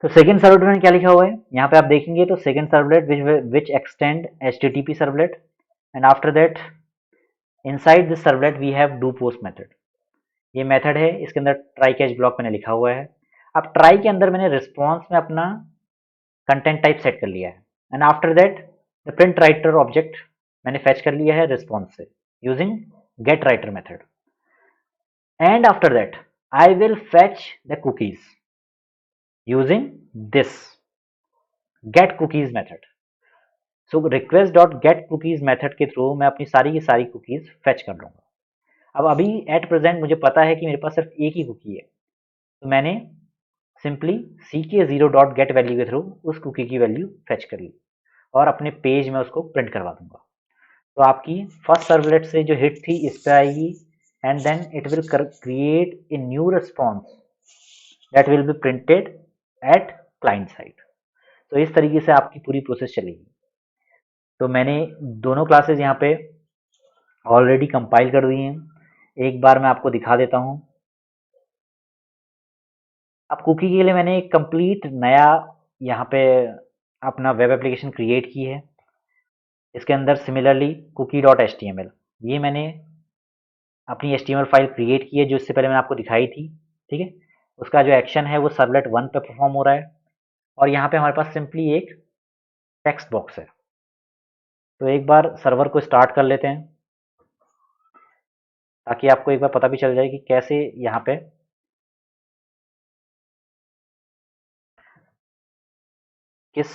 तो सेकेंड सर्वलेट में क्या लिखा हुआ है यहाँ पे आप देखेंगे, तो second servlet which extend HTTP servlet, and after that inside this servlet we have do post method. ये मेथड है, इसके अंदर ट्राई कैच ब्लॉक मैंने लिखा हुआ है। अब ट्राई के अंदर मैंने रिस्पॉन्स में अपना कंटेंट टाइप सेट कर लिया है, and after that the print writer object मैंने फेच कर लिया है रिस्पॉन्स से using get writer method, and after that I will fetch the cookies using this get cookies method. So request dot get cookies method के through मैं अपनी सारी की सारी कुकीज फेच कर लूंगा। अब अभी एट प्रेजेंट मुझे पता है कि मेरे पास सिर्फ एक ही कुकी है, तो मैंने सिंपली ck0.get वैल्यू के थ्रू उस कुकी की वैल्यू फेच कर ली, और अपने पेज में उसको प्रिंट करवा दूंगा। तो आपकी फर्स्ट सर्वलेट से जो हिट थी इस पे आएगी, and then it will create a new response that will be printed at client side. तो इस तरीके से आपकी पूरी प्रोसेस चलेगी। तो मैंने दोनों क्लासेस यहाँ पे ऑलरेडी कंपाइल कर दी हैं, एक बार मैं आपको दिखा देता हूँ। अब कुकी के लिए मैंने एक कंप्लीट नया यहाँ पे अपना वेब एप्लीकेशन क्रिएट की है। इसके अंदर सिमिलरली cookie.html, ये मैंने अपनी HTML फाइल क्रिएट की है जो इससे पहले मैंने आपको दिखाई थी। ठीक है, उसका जो एक्शन है वो सर्वलेट 1 पे परफॉर्म हो रहा है, और यहाँ पे हमारे पास सिंपली एक टेक्स्ट बॉक्स है। तो एक बार सर्वर को स्टार्ट कर लेते हैं, ताकि आपको एक बार पता भी चल जाए कि कैसे यहाँ पे किस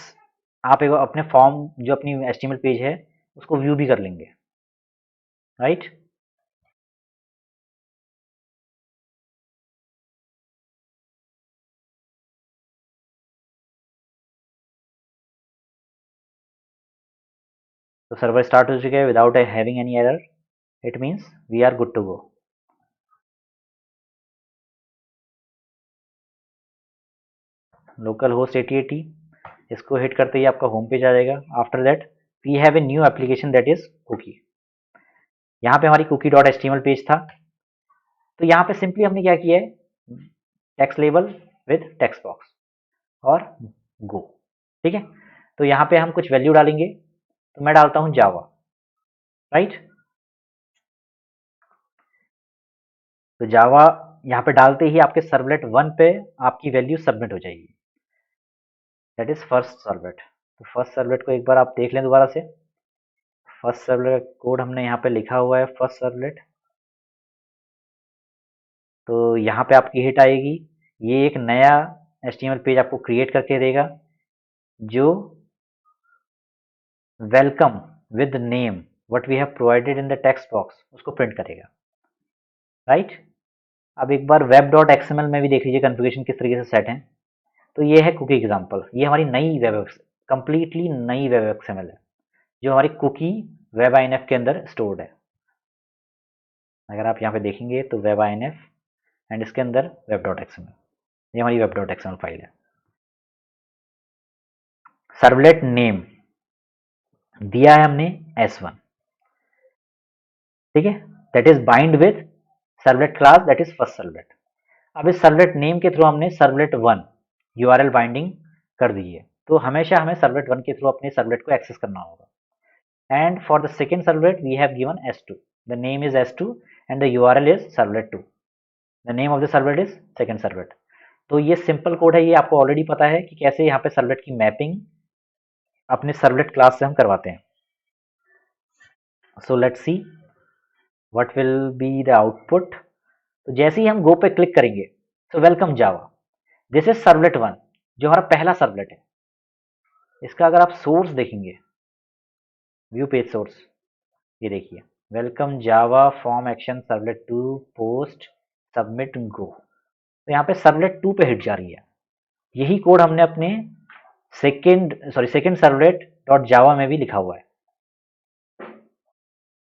आप एक अपने फॉर्म जो अपनी HTML पेज है उसको व्यू भी कर लेंगे, राइट। तो सर्वर स्टार्ट हो चुका है without having any error, it means we are good to go. Local host 8080, इसको हिट करते ही आपका होम पेज आ जाएगा। After that we have a new application that is cookie. यहाँ पे हमारी cookie.html पेज था, तो यहाँ पे सिंपली हमने क्या किया है, text label with text box और गो। ठीक है, तो यहाँ पे हम कुछ वैल्यू डालेंगे, तो मैं डालता हूँ जावा, राइट। तो जावा यहाँ पे डालते ही आपके सर्वलेट 1 पे आपकी वैल्यू सबमिट हो जाएगी, दैट इज फर्स्ट सर्वलेट। तो फर्स्ट सर्वलेट को एक बार आप देख लें दोबारा से। फर्स्ट सर्वलेट कोड हमने यहाँ पे लिखा हुआ है, फर्स्ट सर्वलेट। तो यहाँ पे आपकी हिट आएगी, ये एक नया HTML पेज आपको क्रिएट करके देगा जो welcome with name what we have provided in the text box उसको प्रिंट करेगा, राइट। अब एक बार web.xml में भी देख लीजिए कॉन्फ़िगरेशन किस तरीके से सेट है। तो ये है कुकी एग्जांपल, ये हमारी नई कंप्लीटली नई वेब एक्सएमएल है जो हमारी कुकी वेब INF के अंदर स्टोर्ड है। अगर आप यहाँ पे देखेंगे तो वेब INF एंड इसके अंदर web.xml, ये हमारी web.xml फाइल है। सर्वलेट नेम दिया है हमने S1, ठीक है, that is bind with servlet class, that is first servlet. अब इस सर्वलेट नेम के थ्रू हमने सर्वलेट 1 URL बाइंडिंग कर दी है, तो हमेशा हमें सर्वलेट 1 के थ्रू अपने सर्वलेट को एक्सेस करना होगा। And for the second servlet we have given S2, the name is S2 and the URL is servlet 2, the name of the servlet is second servlet. तो ये सिंपल कोड है, ये आपको already पता है कि कैसे यहाँ पे सर्वलेट की मैपिंग अपने सर्वलेट क्लास से हम करवाते हैं। So let's see what will be the output. तो जैसे ही हम गो पे क्लिक करेंगे, so welcome Java, this is servlet 1 जो हमारा पहला सर्वलेट है। इसका अगर आप सोर्स देखेंगे, व्यू पेज सोर्स, ये देखिए, welcome Java form action servlet 2 post submit go, तो यहाँ पे सर्वलेट 2 पे हिट जा रही है। यही कोड हमने अपने सेकेंड सर्वलेट डॉट जावा में भी लिखा हुआ है,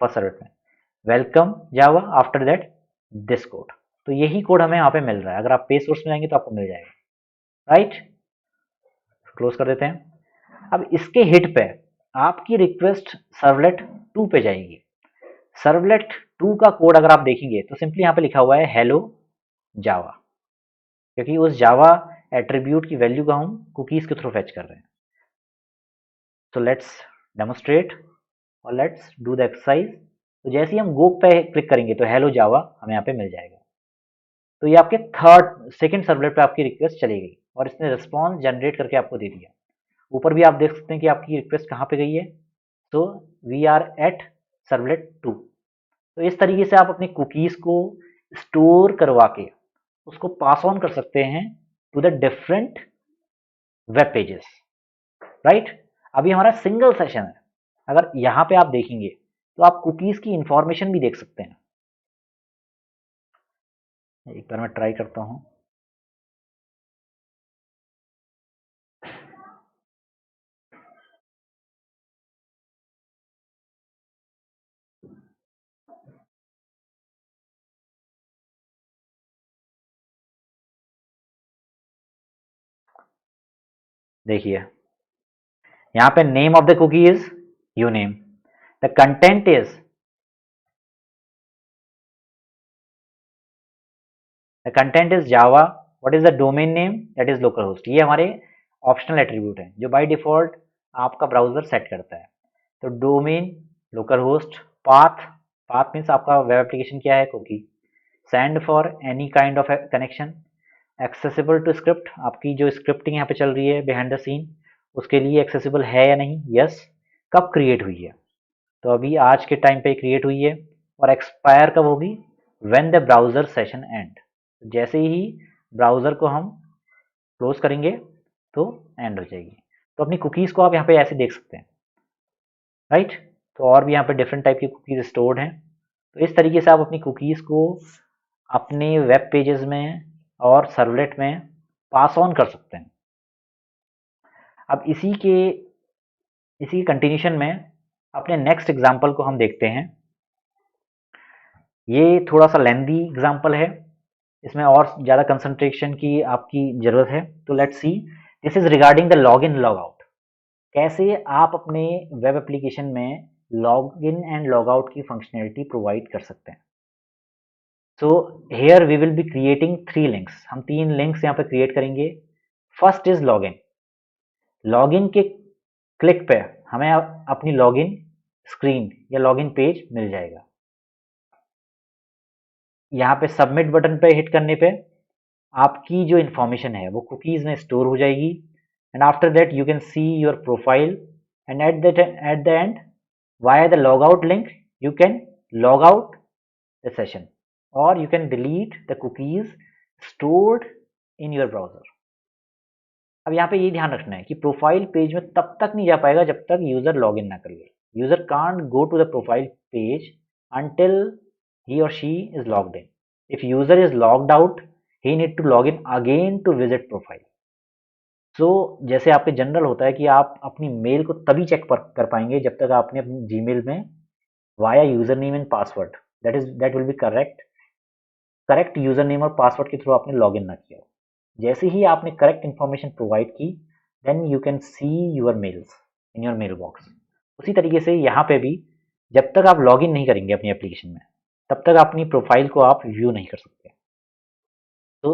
फर्स्ट सर्वलेट में welcome Java, after that this code. तो यही कोड हमें यहाँ पे मिल रहा है, अगर आप पेज सोर्स में जाएंगे तो आपको मिल जाएगा, राइट। क्लोज कर देते हैं। अब इसके हिट पे आपकी रिक्वेस्ट सर्वलेट 2 पे जाएगी। सर्वलेट 2 का कोड अगर आप देखेंगे तो सिंपली यहाँ पे लिखा हुआ है हेलो जावा, क्योंकि उस जावा एट्रीब्यूट की वैल्यू का हम कुकीज के थ्रू फेच कर रहे हैं। तो लेट्स डेमोस्ट्रेट और लेट्स डू द एक्सरसाइज। तो जैसे ही हम गो पे क्लिक करेंगे तो हेलो जावा हमें यहाँ पे मिल जाएगा। तो ये आपके सेकेंड सर्वलेट पे आपकी रिक्वेस्ट चली गई और इसने रिस्पॉन्स जनरेट करके आपको दे दिया। ऊपर भी आप देख सकते हैं कि आपकी रिक्वेस्ट कहाँ पे गई है, तो वी आर एट सर्वलेट 2। तो इस तरीके से आप अपनी कुकीज को स्टोर करवा के उसको पास ऑन कर सकते हैं to the different web pages, right. अभी हमारा सिंगल सेशन है, अगर यहाँ पे आप देखेंगे तो आप कुकीज की इंफॉर्मेशन भी देख सकते हैं। एक बार मैं ट्राई करता हूँ। देखिए यहाँ पे name of the cookie is uname, the content is Java, what is the domain name, that is local host. ये हमारे ऑप्शनल एट्रीब्यूट है जो बाय डिफॉल्ट आपका ब्राउजर सेट करता है। तो domain, local host, path means आपका वेब एप्लीकेशन क्या है, cookie, send for any kind of connection, accessible to script, आपकी जो स्क्रिप्टिंग यहाँ पे चल रही है बिहाइंड द सीन उसके लिए एक्सेसिबल है या नहीं, यस, कब क्रिएट हुई है, तो अभी आज के टाइम पे क्रिएट हुई है, और एक्सपायर कब होगी, when the browser session and, जैसे ही ब्राउजर को हम क्लोज करेंगे तो एंड हो जाएगी। तो अपनी कुकीज़ को आप यहाँ पे ऐसे देख सकते हैं, राइट। तो और भी यहाँ पे डिफरेंट टाइप की कुकीज़ स्टोर्ड हैं। तो इस तरीके से आप अपनी कुकीज़ को अपने वेब पेजेस में और सर्वलेट में पास ऑन कर सकते हैं। अब इसी कंटिन्यूशन में अपने नेक्स्ट एग्जाम्पल को हम देखते हैं। ये थोड़ा सा लेंदी एग्जाम्पल है, इसमें और ज़्यादा कंसंट्रेशन की आपकी ज़रूरत है। तो let's see, this is regarding the log in log out, कैसे आप अपने वेब एप्लीकेशन में log in and log out की फंक्शनैलिटी प्रोवाइड कर सकते हैं। So here we will be creating 3 links, हम 3 लिंक्स यहाँ पे क्रिएट करेंगे। First is log in, log in के क्लिक पे हमें अपनी लॉग इन स्क्रीन या लॉग इन पेज मिल जाएगा। यहाँ पे सबमिट बटन पे हिट करने पे आपकी जो इन्फॉर्मेशन है वो कुकीज़ में स्टोर हो जाएगी, and after that you can see your profile, and at the end via the log out link you can log out the session, और you can delete the cookies stored in your browser. अब यहाँ पे ये ध्यान रखना है कि profile page में तब तक नहीं जा पाएगा जब तक यूज़र लॉग इन ना कर ले। User can't go to the profile page until he or she is logged in. If user is logged out, he need to log in again to visit profile. So जैसे आपके general होता है कि आप अपनी मेल को तभी check कर पाएंगे जब तक आपने अपनी जीमेल में via user name and password, that will be correct, correct user name और पासवर्ड के थ्रू आपने लॉगिन ना किया हो। जैसे ही आपने करेक्ट इन्फॉर्मेशन प्रोवाइड की, then you can see your mails in your mail box. उसी तरीके से यहाँ पे भी जब तक आप लॉगिन नहीं करेंगे अपनी एप्लीकेशन में, तब तक अपनी प्रोफाइल को आप व्यू नहीं कर सकते। तो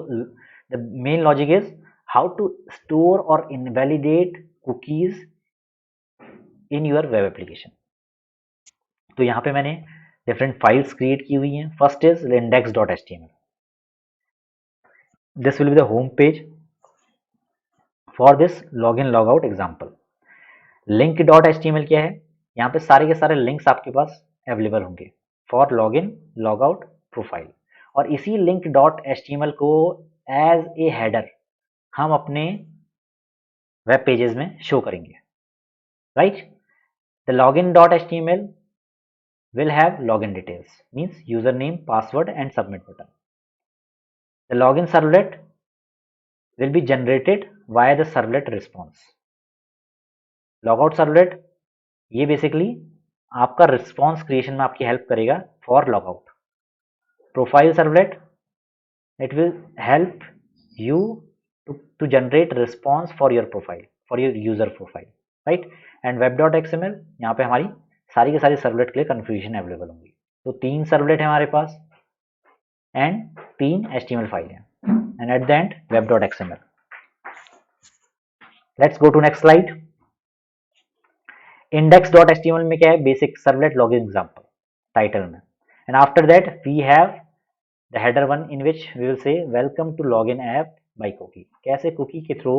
the main logic is how to store और invalidate cookies in your web application. तो यहाँ पे मैंने डिफरेंट फाइल्स क्रिएट की हुई हैं। First is index.html. This will be the home page for this login logout example. Link.html क्या है? यहाँ पे सारे के सारे लिंक्स आपके पास अवेलेबल होंगे फॉर लॉगिन लॉगआउट प्रोफाइल, और इसी link.html को एज ए हेडर हम अपने वेब पेजेस में शो करेंगे, right? The login.html will have login details, means username, password and submit button. The login servlet will be generated via the servlet response. Logout servlet ये basically आपका response creation में आपकी help करेगा for logout. Profile servlet it will help you to generate response for your profile, for your user profile, right? And web.xml यहाँ पे हमारी सारी के सारी सर्वलेट के लिए कन्फिग्रेशन अवेलेबल होंगी. तो 3 सर्वलेट है हमारे पास एंड 3 HTML फाइल है, and at the end web.xml. Let's go to next slide. index.html में क्या है? Basic servlet login example title में, and after that we have the header one in which we will say welcome to login app by cookie. कैसे cookie के through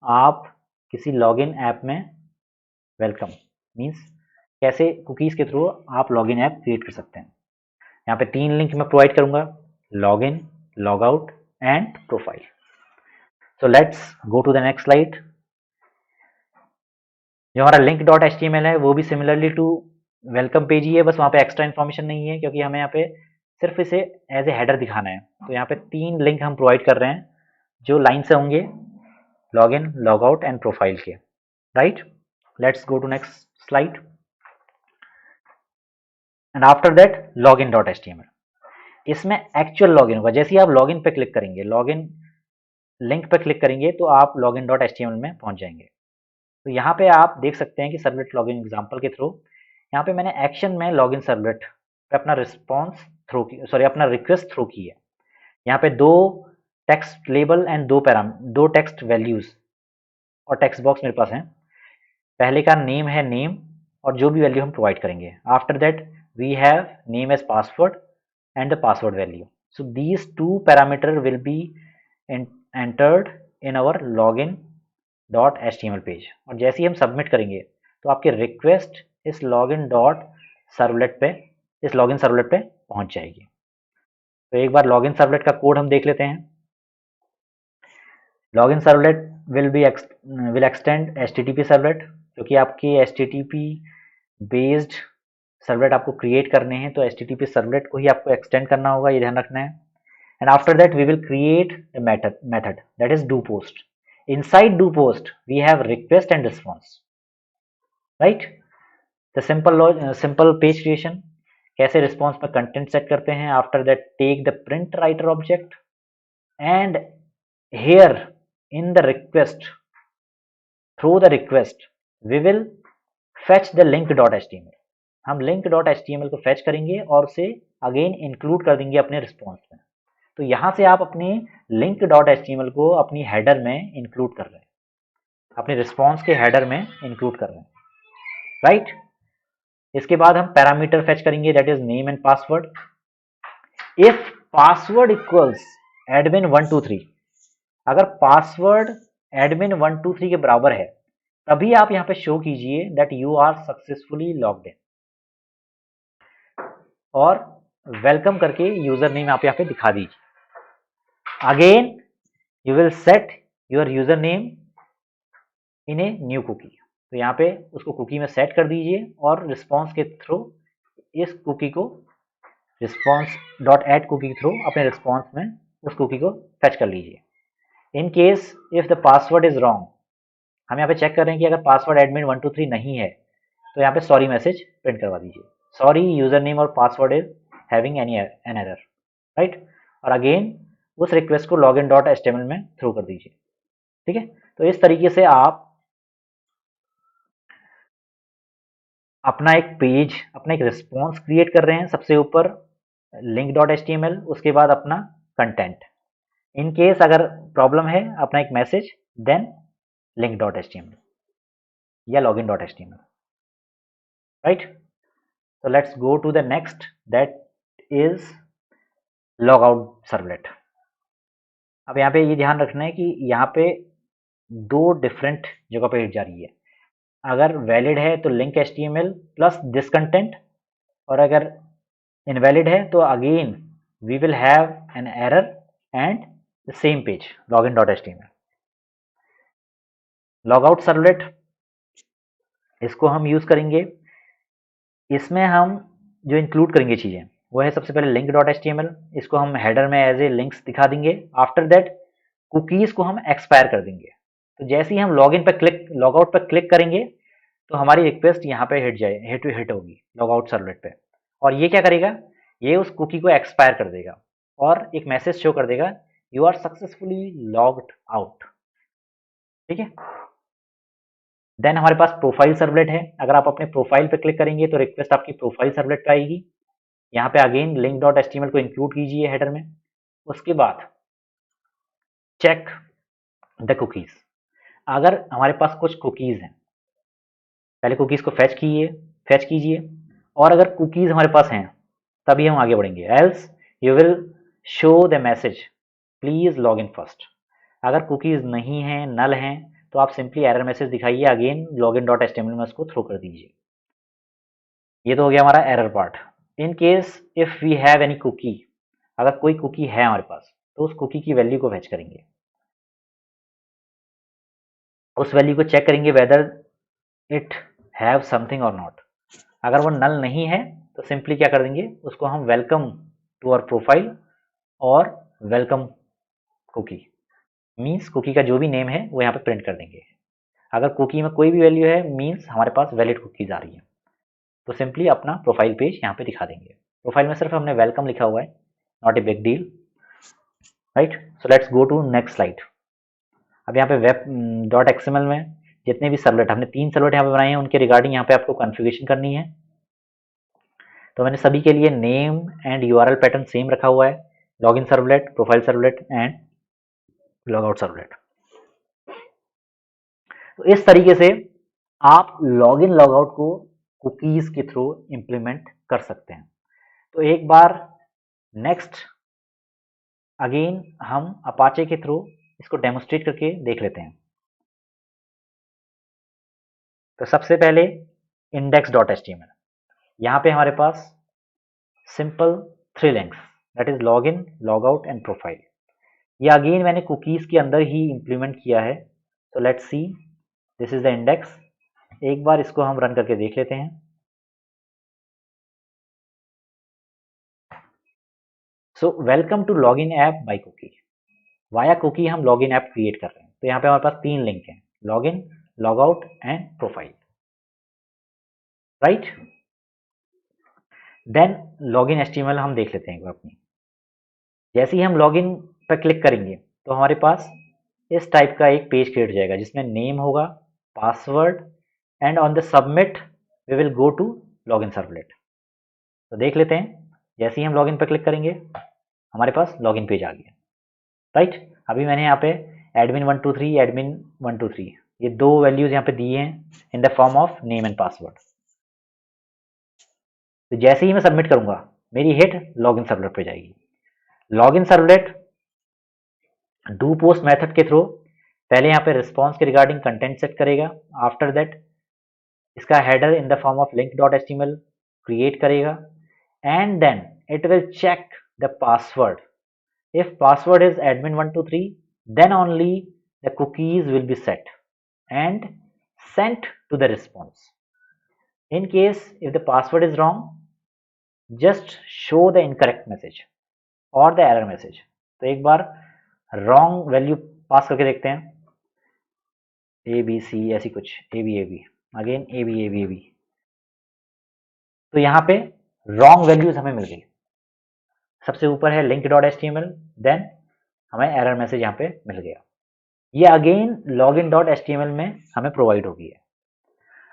आप किसी login app में welcome means कैसे कुकीज के through आप login app create कर सकते हैं. यहाँ पे 3 लिंक मैं प्रोवाइड करूंगा, login, logout and profile. So let's go to the next slide. जो हमारा link.html है वो भी सिमिलरली टू वेलकम पेज ही है, बस वहाँ पे एक्स्ट्रा इन्फॉर्मेशन नहीं है क्योंकि हमें यहाँ पे सिर्फ इसे एज ए हेडर दिखाना है. तो यहाँ पे 3 लिंक हम प्रोवाइड कर रहे हैं जो लाइन से होंगे, लॉगिन, लॉगआउट एंड प्रोफाइल के, right? Let's go to next slide. And after that login.html. इसमें एक्चुअल लॉगिन होगा. जैसे ही आप लॉगिन पे क्लिक करेंगे, लॉगिन लिंक पे क्लिक करेंगे तो आप login.html में पहुंच जाएंगे. तो यहाँ पे आप देख सकते हैं कि सर्वलेट लॉगिन एग्जांपल के थ्रू यहाँ पे मैंने एक्शन में लॉगिन सर्वलेट पे अपना रिस्पॉन्स थ्रो की, सॉरी अपना रिक्वेस्ट थ्रो की है. यहाँ पे 2 text label and 2 text values और टेक्स्ट बॉक्स मेरे पास हैं. पहले का नेम है नेम और जो भी वैल्यू हम प्रोवाइड करेंगे. After that we have name as password and the password value. So these 2 parameter will be entered in our login.html page, और जैसे ही हम सबमिट करेंगे तो आपकी रिक्वेस्ट इस login सर्वलेट पे पहुंच जाएगी. तो एक बार लॉगिन सर्वलेट का कोड हम देख लेते हैं. Login servlet will extend HTTP servlet, क्योंकि आपकी HTTP बेस्ड सर्वलेट आपको क्रिएट करने हैं तो HTTP सर्वलेट को ही आपको एक्सटेंड करना होगा, ये ध्यान रखना है. And after that we will create the method that is do post. Inside do post we have request and response, right? The simple page creation. कैसे रिस्पॉन्स में कंटेंट सेट करते हैं. After that take the print writer object and here in the request, through the request we will fetch the link.html. हम link.html को fetch करेंगे और उसे again include कर देंगे अपने रिस्पॉन्स में. तो यहाँ से आप अपने link.html को अपनी हेडर में इंक्लूड कर रहे हैं, अपने रिस्पॉन्स के हेडर में इंक्लूड कर रहे हैं, राइट? इसके बाद हम पैरामीटर फेच करेंगे that is name and password. If password equals admin123, अगर पासवर्ड admin123 के बराबर है तभी आप यहाँ पे शो कीजिए that you are successfully logged in, और वेलकम करके यूजर नेम आप यहाँ पे दिखा दीजिए. Again you will set your user name in a new cookie. तो यहाँ पे उसको कुकी में सेट कर दीजिए और रिस्पॉन्स के थ्रू इस कुकी को response.add कुकी के थ्रू अपने रिस्पॉन्स में उस कुकी को फेच कर लीजिए. इन case if the password is wrong, हम यहाँ पे चेक कर रहे हैं कि अगर पासवर्ड admin123 नहीं है तो यहाँ पे सॉरी मैसेज प्रिंट करवा दीजिए. सॉरी यूजर नेम और password is having an error, right? और अगेन उस रिक्वेस्ट को लॉगिन डॉट एचटीएमएल में थ्रो कर दीजिए। ठीक है, तो इस तरीके से आप अपना एक पेज, अपना एक रिस्पॉन्स क्रिएट कर रहे हैं। सबसे ऊपर लिंक डॉट एचटीएमएल, उसके बाद अपना कंटेंट। इन केस अगर प्रॉब्लम है अपना एक message, then link dot HTML या login dot HTML, right. So let's go to the next, that is logout servlet. अब यहाँ पे ये ध्यान रखना है कि यहाँ पे दो डिफरेंट जगह पे हिट जा रही है। अगर वैलिड है तो link HTML plus this content, और अगर इनवैलिड है तो again we will have an error and the same page login dot HTML. Logout servlet, इसको हम यूज करेंगे। इसमें हम जो इंक्लूड करेंगे चीज़ें वो है सबसे पहले लिंक डॉट एचटीएमएल। इसको हम हेडर में एज ए लिंक्स दिखा देंगे। आफ्टर दैट कुकीज को हम एक्सपायर कर देंगे। तो जैसे ही हम लॉगिन पर क्लिक, लॉगआउट पर क्लिक करेंगे तो हमारी रिक्वेस्ट यहाँ पे हिट होगी लॉगआउट सर्वलेट पे। और ये क्या करेगा, ये उस कुकी को एक्सपायर कर देगा और एक मैसेज शो कर देगा, you are successfully logged out. ठीक है, देन हमारे पास प्रोफाइल सर्वलेट है। अगर आप अपने प्रोफाइल पे क्लिक करेंगे तो रिक्वेस्ट आपकी प्रोफाइल सर्वलेट पे आएगी। यहाँ पे अगेन लिंक डॉट एचटीएमएल को इंक्लूड कीजिए हेडर में। उसके बाद चेक द कुकीज। अगर हमारे पास कुछ कुकीज हैं, पहले कुकीज को फेच कीजिए, और अगर कुकीज हमारे पास हैं तभी हम आगे बढ़ेंगे। Else you will show the message please log in first. अगर कुकीज नहीं हैं, नल हैं, तो आप सिंपली एरर मैसेज दिखाइए, अगेन लॉगिन डॉट एचटीएमएल में उसको थ्रो कर दीजिए। ये तो हो गया हमारा error part. In case if we have any cookie, अगर कोई कुकी है हमारे पास तो उस कुकी की वैल्यू को फेच करेंगे। उस वैल्यू को चेक करेंगे वेदर इट हैव समथिंग और नॉट। अगर वो नल नहीं है तो सिंपली क्या कर देंगे, उसको हम वेलकम टू आवर प्रोफाइल और वेलकम कुकी मीन्स कुकी का जो भी नेम है वो यहाँ पे प्रिंट कर देंगे। अगर कुकी में कोई भी वैल्यू है मीन्स हमारे पास वैलिड कुकीज आ रही है, तो सिंपली अपना प्रोफाइल पेज यहाँ पे दिखा देंगे। प्रोफाइल में सिर्फ हमने वेलकम लिखा हुआ है, not a big deal, right. So let's go to next slide. अब यहाँ पे वेब डॉट एक्सएमएल में जितने भी सर्वलेट, हमने 3 सर्वलेट यहाँ पे बनाए हैं, उनके रिगार्डिंग यहाँ पे आपको कॉन्फ़िगरेशन करनी है। तो मैंने सभी के लिए name and URL pattern same रखा हुआ है, login servlet, profile servlet and logout servlet. तो इस तरीके से आप लॉगिन लॉगआउट को कुकीज के थ्रू इंप्लीमेंट कर सकते हैं। तो एक बार नेक्स्ट अगेन हम अपाचे के थ्रू इसको डेमोस्ट्रेट करके देख लेते हैं। तो सबसे पहले इंडेक्स डॉट एचटीएमएल, यहाँ पे हमारे पास simple 3 links, that is log in, log out and profile. ये अगेन मैंने कुकीज के अंदर ही इंप्लीमेंट किया है। तो let's see, this is the index. एक बार इसको हम रन करके देख लेते हैं। So welcome to login app by cookie. Via cookie हम लॉगिन ऐप क्रिएट कर रहे हैं। तो यहाँ पे हमारे पास 3 लिंक हैं, login, log out and profile, right. Then login HTML हम देख लेते हैं एक बार अपनी। जैसे ही हम लॉगिन पर क्लिक करेंगे तो हमारे पास इस टाइप का एक पेज क्रिएट हो जाएगा जिसमें नेम होगा, password and on the submit we will go to login servlet. तो देख लेते हैं, जैसे ही हम लॉगिन पर क्लिक करेंगे हमारे पास लॉगिन पेज आ गया, राइट। अभी मैंने यहाँ पे एडमिन 123, एडमिन 123 ये 2 वैल्यूज यहाँ पे दिए हैं इन the form of name and password. तो जैसे ही मैं सबमिट करूंगा मेरी हिट लॉगिन सर्वलेट पे जाएगी। Login servlet do post method के थ्रू पहले यहाँ पे रिस्पॉन्स के रिगार्डिंग कंटेंट सेट करेगा। आफ्टर दैट इसका header in the form of link dot HTML create करेगा and then it will check the password. If password is admin123, then only the cookies will be set and sent to the response. In case if the password is wrong, just show the incorrect message or the error message. तो एक बार wrong value पास करके देखते हैं, ABC ऐसी कुछ, AB again AB। तो यहाँ पे wrong values हमें मिल गई। सबसे ऊपर है link.html, देन हमें एरर मैसेज यहाँ पे मिल गया। ये अगेन login.html में हमें प्रोवाइड होगी है।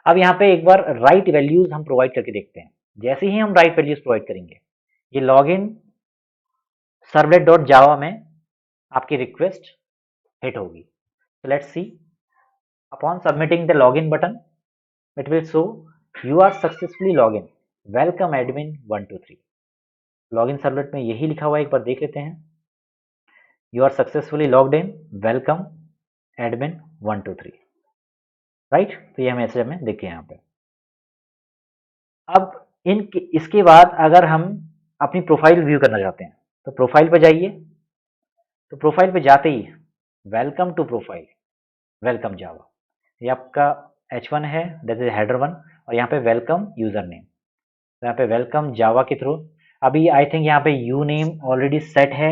अब यहाँ पे एक बार राइट वैल्यूज हम प्रोवाइड करके देखते हैं। जैसे ही हम राइट वैल्यूज प्रोवाइड करेंगे, ये लॉगिन servlet.java में आपकी रिक्वेस्ट हिट होगी। So let's see. Upon submitting the login button, it will show you are successfully logged in. Welcome admin 123. Login servlet में यही लिखा हुआ है, एक बार देख लेते हैं। You are successfully logged in. Welcome admin 123. Right, तो ये मैसेज हमें दिखे यहाँ पे। अब इसके बाद अगर हम अपनी प्रोफाइल व्यू करना चाहते हैं तो प्रोफाइल पे जाइए। तो प्रोफाइल पे जाते ही वेलकम टू प्रोफाइल, वेलकम जावा, ये आपका H1 है, दैट इज हेडर 1, और यहाँ पे वेलकम यूजर नेम, तो यहाँ पे वेलकम जावा के थ्रू। अभी आई थिंक यहाँ पे यू नेम ऑलरेडी सेट है।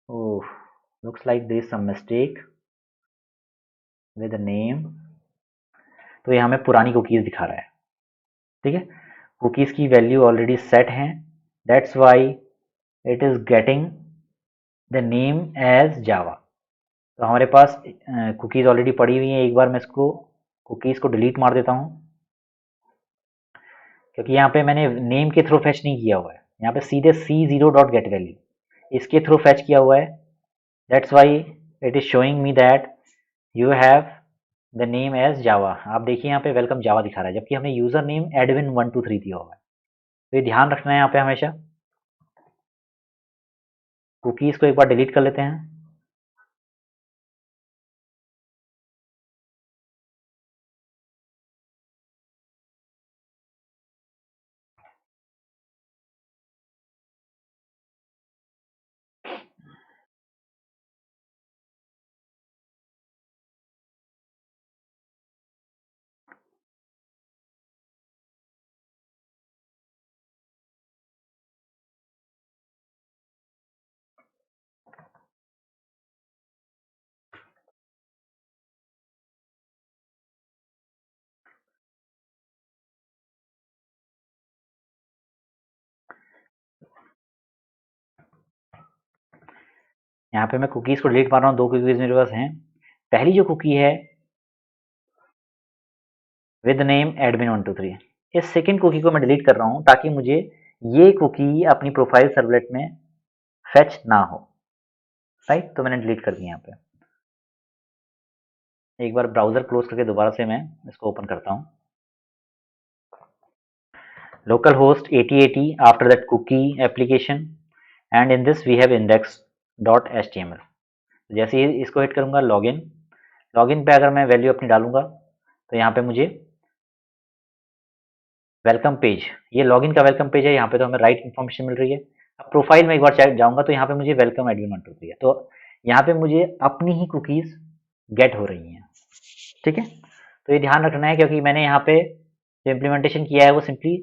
Oh, looks like there is some mistake with the name. तो ये हमें पुरानी कुकीज दिखा रहा है, ठीक है। कुकीज की वैल्यू ऑलरेडी सेट है, that's why it is getting the name as Java. तो हमारे पास कुकीज ऑलरेडी पड़ी हुई हैं। एक बार मैं इसको कुकीज को डिलीट मार देता हूँ, क्योंकि यहाँ पे मैंने नेम के थ्रू फैच नहीं किया हुआ है, यहाँ पे सीधे c0.getValue इसके थ्रू फैच किया हुआ है। That's why it is showing me that you have the name as Java. आप देखिए यहाँ पे वेलकम जावा दिखा रहा है, जबकि हमने यूजर नेम admin123 दिया हुआ है। तो ये ध्यान रखना है यहाँ पे हमेशा। कुकीज को एक बार डिलीट कर लेते हैं। यहाँ पे मैं कुकीज को डिलीट मार रहा हूँ, 2 कुकीज मेरे पास हैं। पहली जो कुकी है विद नेम admin123, इस सेकंड कुकी को मैं डिलीट कर रहा हूँ ताकि मुझे ये कुकी अपनी प्रोफाइल सर्वलेट में फेच ना हो। राइट, तो मैंने डिलीट कर दिया यहाँ पे। एक बार ब्राउजर क्लोज करके दोबारा से मैं इसको ओपन करता हूँ। localhost 8080 after that cookie application and in this we have index.html। जैसे ही इसको हिट करूंगा लॉगिन, लॉगिन पे अगर मैं वैल्यू अपनी डालूंगा तो यहाँ पे मुझे वेलकम पेज, ये लॉगिन का वेलकम पेज है, यहाँ पे तो हमें राइट इन्फॉर्मेशन मिल रही है। अब प्रोफाइल में एक बार जाऊंगा तो यहाँ पे मुझे वेलकम admin123 है, तो यहाँ पे मुझे अपनी ही कुकीज गेट हो रही हैं, ठीक है। तो ये ध्यान रखना है, क्योंकि मैंने यहाँ पे जो इम्प्लीमेंटेशन किया है वो सिंपली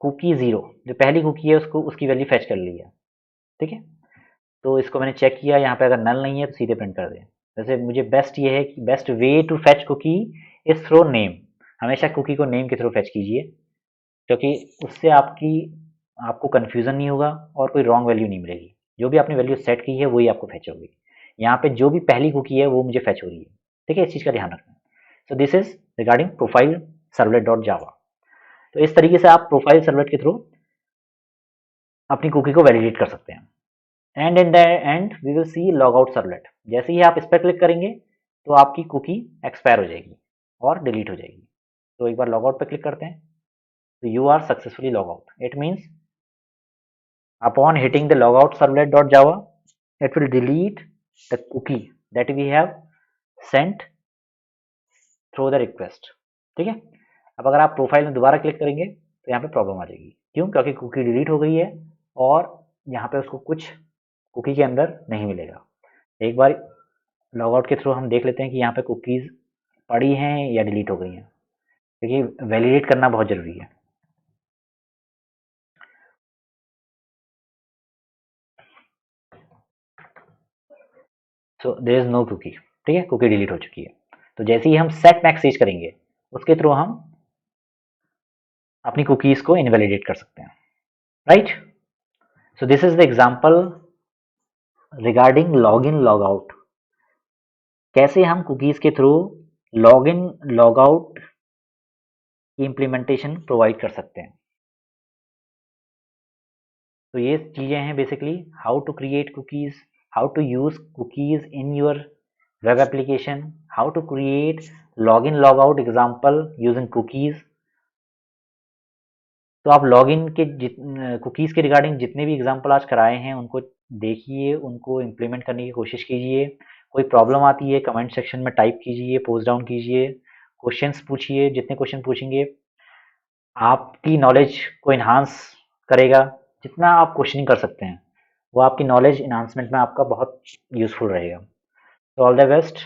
कुकी 0, जो पहली कुकी है उसको उसकी वैल्यू फेच कर ली है, ठीक है। तो इसको मैंने चेक किया, यहाँ पे अगर नल नहीं है तो सीधे प्रिंट कर दें। वैसे मुझे बेस्ट ये है कि best way to fetch cookie is through name. हमेशा कुकी को नेम के थ्रू फेच कीजिए, क्योंकि उससे आपको कन्फ्यूज़न नहीं होगा और कोई रॉन्ग वैल्यू नहीं मिलेगी। जो भी आपने वैल्यू सेट की है वही आपको फेच होगी। यहाँ पे जो भी पहली कुकी है वो मुझे फेच हो रही है, ठीक है। इस चीज़ का ध्यान रखना। So this is regarding profile servlet dot java. तो इस तरीके से आप प्रोफाइल सर्वलेट के थ्रू अपनी कुकी को वैलिडेट कर सकते हैं। And in the end we will see log out servlet. जैसे ही आप इस पर क्लिक करेंगे तो आपकी कुकी एक्सपायर हो जाएगी और डिलीट हो जाएगी। तो एक बार लॉग आउट पर क्लिक करते हैं तो you are successfully log out. It means upon hitting the logout servlet.java, it will delete the cookie that we have sent through the request, ठीक है। अब अगर आप प्रोफाइल में दोबारा क्लिक करेंगे तो यहाँ पे प्रॉब्लम आ जाएगी। क्यों? क्योंकि कुकी डिलीट हो गई है और यहाँ पे उसको कुछ कुकी के अंदर नहीं मिलेगा। एक बार लॉगआउट के थ्रू हम देख लेते हैं कि यहाँ पे कुकीज पड़ी हैं या डिलीट हो गई हैं, क्योंकि वैलिडेट करना बहुत जरूरी है। So there is no cookie, ठीक है, कुकी डिलीट हो चुकी है। तो जैसे ही हम सेट मैसेज करेंगे उसके थ्रू हम अपनी कुकीज को इनवैलिडेट कर सकते हैं। right? So this is the example regarding login logout. कैसे हम कुकीज के थ्रू लॉगिन लॉगआउट की इम्प्लीमेंटेशन प्रोवाइड कर सकते हैं. तो ये चीजें हैं basically how to create cookies, how to use cookies in your web application, how to create login logout example using cookies. तो आप लॉगिन के कुकीज के रिगार्डिंग जितने भी एग्जांपल आज कराए हैं उनको देखिए, उनको इम्प्लीमेंट करने की कोशिश कीजिए. कोई प्रॉब्लम आती है कमेंट सेक्शन में टाइप कीजिए, पोस्ट डाउन कीजिए, क्वेश्चंस पूछिए. जितने क्वेश्चन पूछेंगे आपकी नॉलेज को इन्हांस करेगा. जितना आप क्वेश्चनिंग कर सकते हैं वो आपकी नॉलेज इन्हांसमेंट में आपका बहुत यूजफुल रहेगा. तो ऑल द बेस्ट.